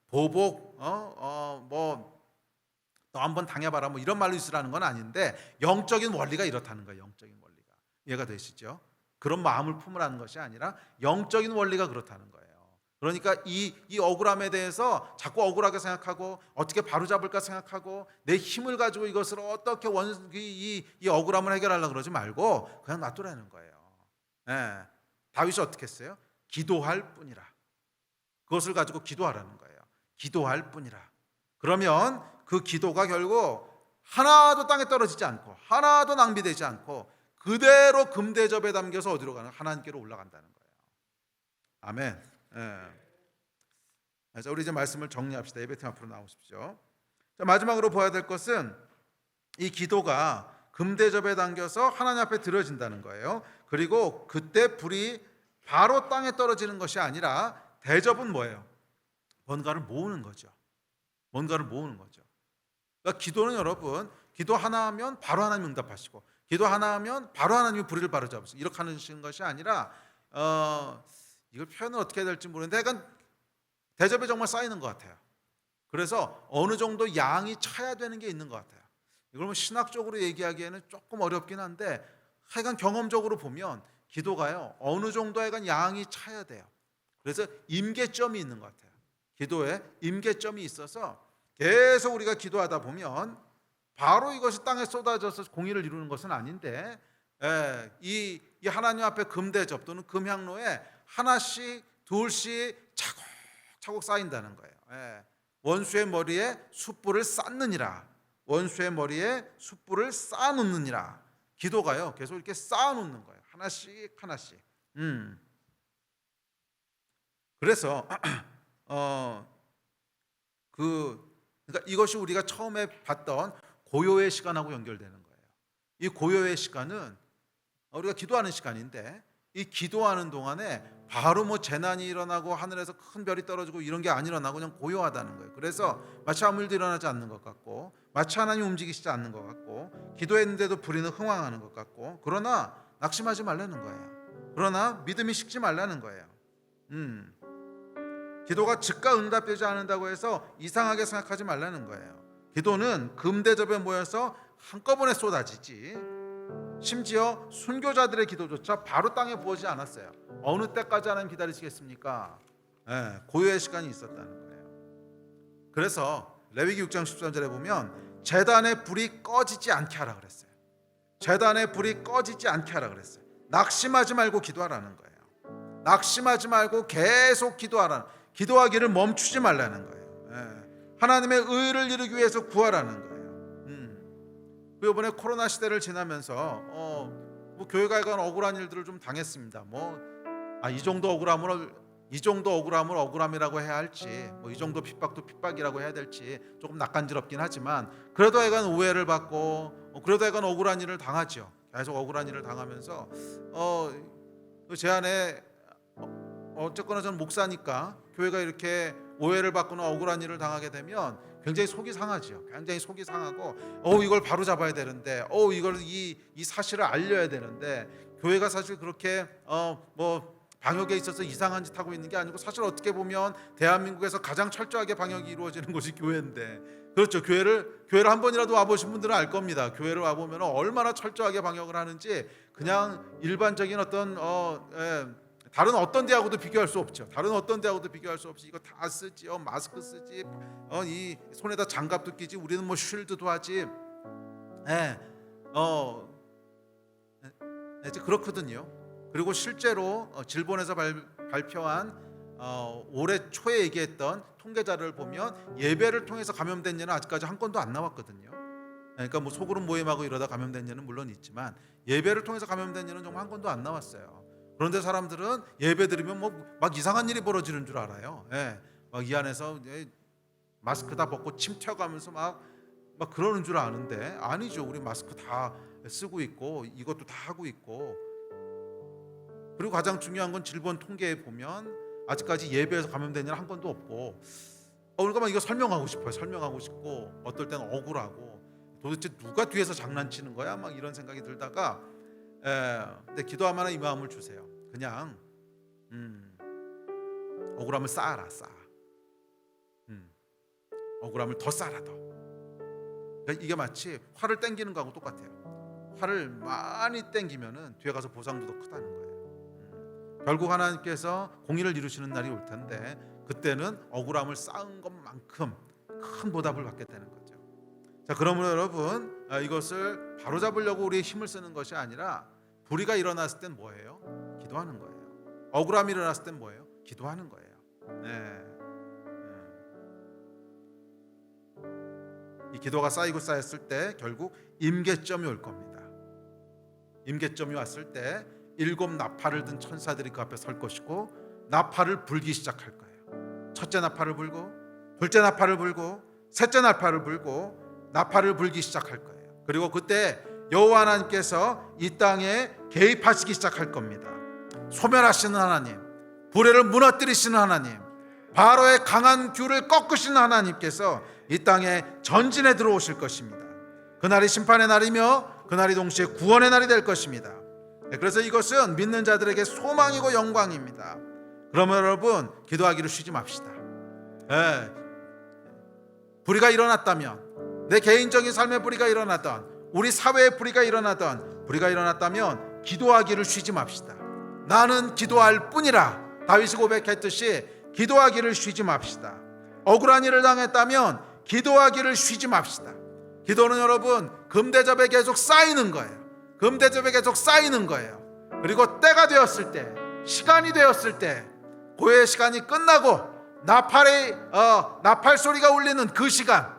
보복 뭐 너 한번 당해봐라 뭐 이런 말로 있으라는 건 아닌데 영적인 원리가 이렇다는 거예요. 영적인 원리가 이해가 되시죠? 그런 마음을 품으라는 것이 아니라 영적인 원리가 그렇다는 거예요. 그러니까 이 억울함에 대해서 자꾸 억울하게 생각하고 어떻게 바로잡을까 생각하고 내 힘을 가지고 이것을 어떻게 이 억울함을 해결하려고 그러지 말고 그냥 놔두라는 거예요. 다윗이 어떻게 했어요? 기도할 뿐이라. 그것을 가지고 기도하라는 거예요. 기도할 뿐이라. 그러면 그 기도가 결국 하나도 땅에 떨어지지 않고 하나도 낭비되지 않고 그대로 금대접에 담겨서 어디로 가는? 하나님께로 올라간다는 거예요. 아멘. 자, 우리 이제 말씀을 정리합시다. 예배팀 앞으로 나오십시오. 자, 마지막으로 봐야 될 것은 이 기도가 금대접에 담겨서 하나님 앞에 드려진다는 거예요. 그리고 그때 불이 바로 땅에 떨어지는 것이 아니라 대접은 뭐예요? 뭔가를 모으는 거죠. 뭔가를 모으는 거죠. 그러니까 기도는 여러분, 기도 하나 하면 바로 하나님 응답하시고 기도 하나 하면 바로 하나님이 불의를 바로잡으시고 이렇게 하시는 것이 아니라 이걸 표현을 어떻게 해야 될지 모르는데 약간 대접에 정말 쌓이는 것 같아요. 그래서 어느 정도 양이 차야 되는 게 있는 것 같아요. 이걸 뭐 신학적으로 얘기하기에는 조금 어렵긴 한데 하여간 경험적으로 보면 기도가요 어느 정도 하여간 양이 차야 돼요. 그래서 임계점이 있는 것 같아요. 기도에 임계점이 있어서 계속 우리가 기도하다 보면 바로 이것이 땅에 쏟아져서 공의를 이루는 것은 아닌데 이 하나님 앞에 금대접 또는 금향로에 하나씩 둘씩 차곡차곡 쌓인다는 거예요. 원수의 머리에 숯불을 쌓느니라. 원수의 머리에 숯불을 쌓아놓느니라. 기도가요 계속 이렇게 쌓아놓는 거예요. 하나씩 하나씩. 그래서 그러니까 이것이 우리가 처음에 봤던 고요의 시간하고 연결되는 거예요. 이 고요의 시간은 우리가 기도하는 시간인데 이 기도하는 동안에 바로 뭐 재난이 일어나고 하늘에서 큰 별이 떨어지고 이런 게 안 일어나고 그냥 고요하다는 거예요. 그래서 마치 아무 일도 일어나지 않는 것 같고 마치 하나님 움직이시지 않는 것 같고 기도했는데도 불의는 흥황하는 것 같고 그러나 낙심하지 말라는 거예요. 그러나 믿음이 식지 말라는 거예요. 기도가 즉각 응답되지 않는다고 해서 이상하게 생각하지 말라는 거예요. 기도는 금대접에 모여서 한꺼번에 쏟아지지 심지어 순교자들의 기도조차 바로 땅에 부어지지 않았어요. 어느 때까지 하나님 기다리시겠습니까? 고요의 시간이 있었다는 거예요. 그래서 레위기 6장 13절에 보면 제단의 불이 꺼지지 않게 하라 그랬어요. 제단의 불이 꺼지지 않게 하라 그랬어요. 낙심하지 말고 기도하라는 거예요. 낙심하지 말고 계속 기도하기를 멈추지 말라는 거예요. 하나님의 의를 이루기 위해서 구하라는 거예요. 이번에 코로나 시대를 지나면서 뭐 교회가 약간 억울한 일들을 좀 당했습니다. 이 정도 억울함을 억울함이라고 해야 할지, 이 정도 핍박도 핍박이라고 해야 될지 조금 낯간지럽긴 하지만 그래도 약간 오해를 받고 그래도 약간 억울한 일을 당하죠. 계속 억울한 일을 당하면서 제 안에 어쨌거나 저는 목사니까 교회가 이렇게 오해를 받거나 억울한 일을 당하게 되면 굉장히 속이 상하죠. 굉장히 속이 상하고 이걸 바로 잡아야 되는데 이걸 이 사실을 알려야 되는데 교회가 사실 그렇게 방역에 있어서 이상한 짓 하고 있는 게 아니고 사실 어떻게 보면 대한민국에서 가장 철저하게 방역이 이루어지는 곳이 교회인데 그렇죠. 교회를 한 번이라도 와보신 분들은 알 겁니다. 교회를 와보면 얼마나 철저하게 방역을 하는지 그냥 일반적인 어떤 다른 어떤 데하고도 비교할 수 없죠. 다른 어떤 데하고도 비교할 수 없이 이거 다 쓰지, 마스크 쓰지, 이 손에다 장갑도 끼지. 우리는 뭐 쉴드도 하지. 이제 그렇거든요. 그리고 실제로 질본에서 발표한 올해 초에 얘기했던 통계 자료를 보면 예배를 통해서 감염된 예는 아직까지 한 건도 안 나왔거든요. 그러니까 뭐 소그룹 모임하고 이러다 감염된 예는 물론 있지만 예배를 통해서 감염된 예는 정말 한 건도 안 나왔어요. 그런데 사람들은 예배 드리면 막 이상한 일이 벌어지는 줄 알아요. 막 이 안에서 마스크 다 벗고 침 튀어가면서 막 그러는 줄 아는데 아니죠. 우리 마스크 다 쓰고 있고 이것도 다 하고 있고, 그리고 가장 중요한 건 질본 통계에 보면 아직까지 예배에서 감염된 일 한 건도 없고, 그러니까 막 이거 설명하고 싶어요. 설명하고 싶고 어떨 때는 억울하고 도대체 누가 뒤에서 장난치는 거야? 막 이런 생각이 들다가 근데 기도하면 이 마음을 주세요. 그냥 억울함을 쌓아라. 억울함을 더 쌓아라 더. 그러니까 이게 마치 화를 땡기는 거하고 똑같아요. 화를 많이 땡기면은 뒤에 가서 보상도 더 크다는 거예요. 결국 하나님께서 공의를 이루시는 날이 올 텐데 그때는 억울함을 쌓은 것만큼 큰 보답을 받게 되는 거죠. 자, 그러므로 여러분, 이것을 바로잡으려고 우리 힘을 쓰는 것이 아니라, 불의가 일어났을 땐 뭐예요? 기도하는 거예요. 억울함이 일어났을 땐 뭐예요? 기도하는 거예요. 이 기도가 쌓이고 쌓였을 때 결국 임계점이 올 겁니다. 임계점이 왔을 때 7 나팔을 든 천사들이 그 앞에 설 것이고 나팔을 불기 시작할 거예요. 첫째 나팔을 불고, 둘째 나팔을 불고, 셋째 나팔을 불고 나팔을 불기 시작할 거예요. 그리고 그때 여호와 하나님께서 이 땅에 개입하시기 시작할 겁니다. 소멸하시는 하나님, 불의를 무너뜨리시는 하나님, 바로의 강한 규를 꺾으시는 하나님께서 이 땅에 전진해 들어오실 것입니다. 그날이 심판의 날이며 그날이 동시에 구원의 날이 될 것입니다. 그래서 이것은 믿는 자들에게 소망이고 영광입니다. 그러면 여러분, 기도하기를 쉬지 맙시다. 불의가 일어났다면, 내 개인적인 삶의 불의가 일어나던, 우리 사회의 불의가 일어나던, 불의가 일어났다면 기도하기를 쉬지 맙시다. 나는 기도할 뿐이라 다윗이 고백했듯이 기도하기를 쉬지 맙시다. 억울한 일을 당했다면 기도하기를 쉬지 맙시다. 기도는 여러분, 금대접에 계속 쌓이는 거예요. 금대접에 계속 쌓이는 거예요. 그리고 때가 되었을 때, 시간이 되었을 때, 고요의 시간이 끝나고 나팔 소리가 울리는 그 시간,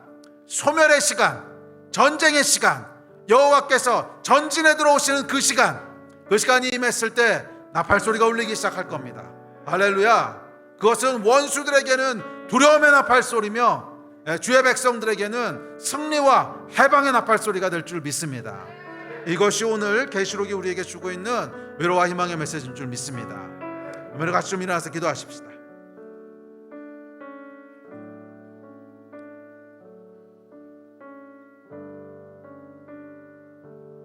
소멸의 시간, 전쟁의 시간, 여호와께서 전진해 들어오시는 그 시간이 임했을 때 나팔 소리가 울리기 시작할 겁니다. 할렐루야. 그것은 원수들에게는 두려움의 나팔 소리며 주의 백성들에게는 승리와 해방의 나팔 소리가 될 줄 믿습니다. 이것이 오늘 계시록이 우리에게 주고 있는 위로와 희망의 메시지인 줄 믿습니다. 오늘 같이 좀 일어나서 기도하십시다.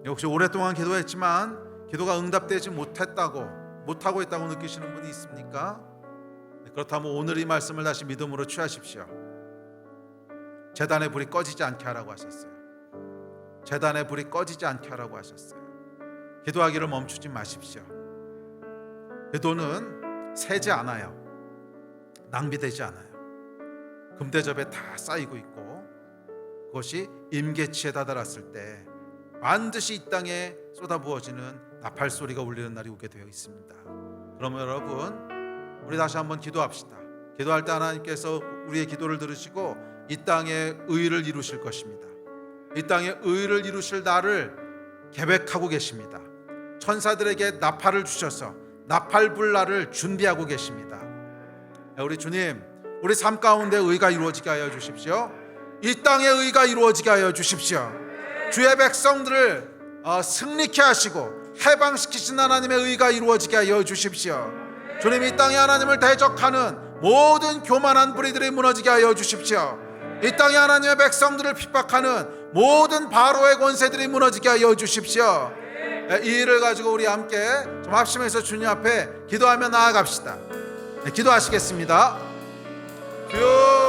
혹시 오랫동안 기도했지만 기도가 응답되지 못하고 있다고 느끼시는 분이 있습니까? 그렇다면 오늘 이 말씀을 다시 믿음으로 취하십시오. 제단의 불이 꺼지지 않게 하라고 하셨어요. 제단의 불이 꺼지지 않게 하라고 하셨어요. 기도하기를 멈추지 마십시오. 기도는 새지 않아요. 낭비되지 않아요. 금대접에 다 쌓이고 있고, 그것이 임계치에 다다랐을 때 반드시 이 땅에 쏟아부어지는 나팔 소리가 울리는 날이 오게 되어 있습니다. 그러면 여러분, 우리 다시 한번 기도합시다. 기도할 때 하나님께서 우리의 기도를 들으시고 이 땅에 의를 이루실 것입니다. 이 땅에 의를 이루실 날을 계획하고 계십니다. 천사들에게 나팔을 주셔서 나팔 불 날을 준비하고 계십니다. 우리 주님, 우리 삶 가운데 의가 이루어지게 하여 주십시오. 이 땅에 의가 이루어지게 하여 주십시오. 주의 백성들을 승리케 하시고 해방시키신 하나님의 의가 이루어지게 하여 주십시오. 주님, 이 땅에 하나님을 대적하는 모든 교만한 불의들이 무너지게 하여 주십시오. 이 땅에 하나님의 백성들을 핍박하는 모든 바로의 권세들이 무너지게 하여 주십시오. 이 일을 가지고 우리 함께 좀 합심해서 주님 앞에 기도하며 나아갑시다. 기도하시겠습니다. 주여,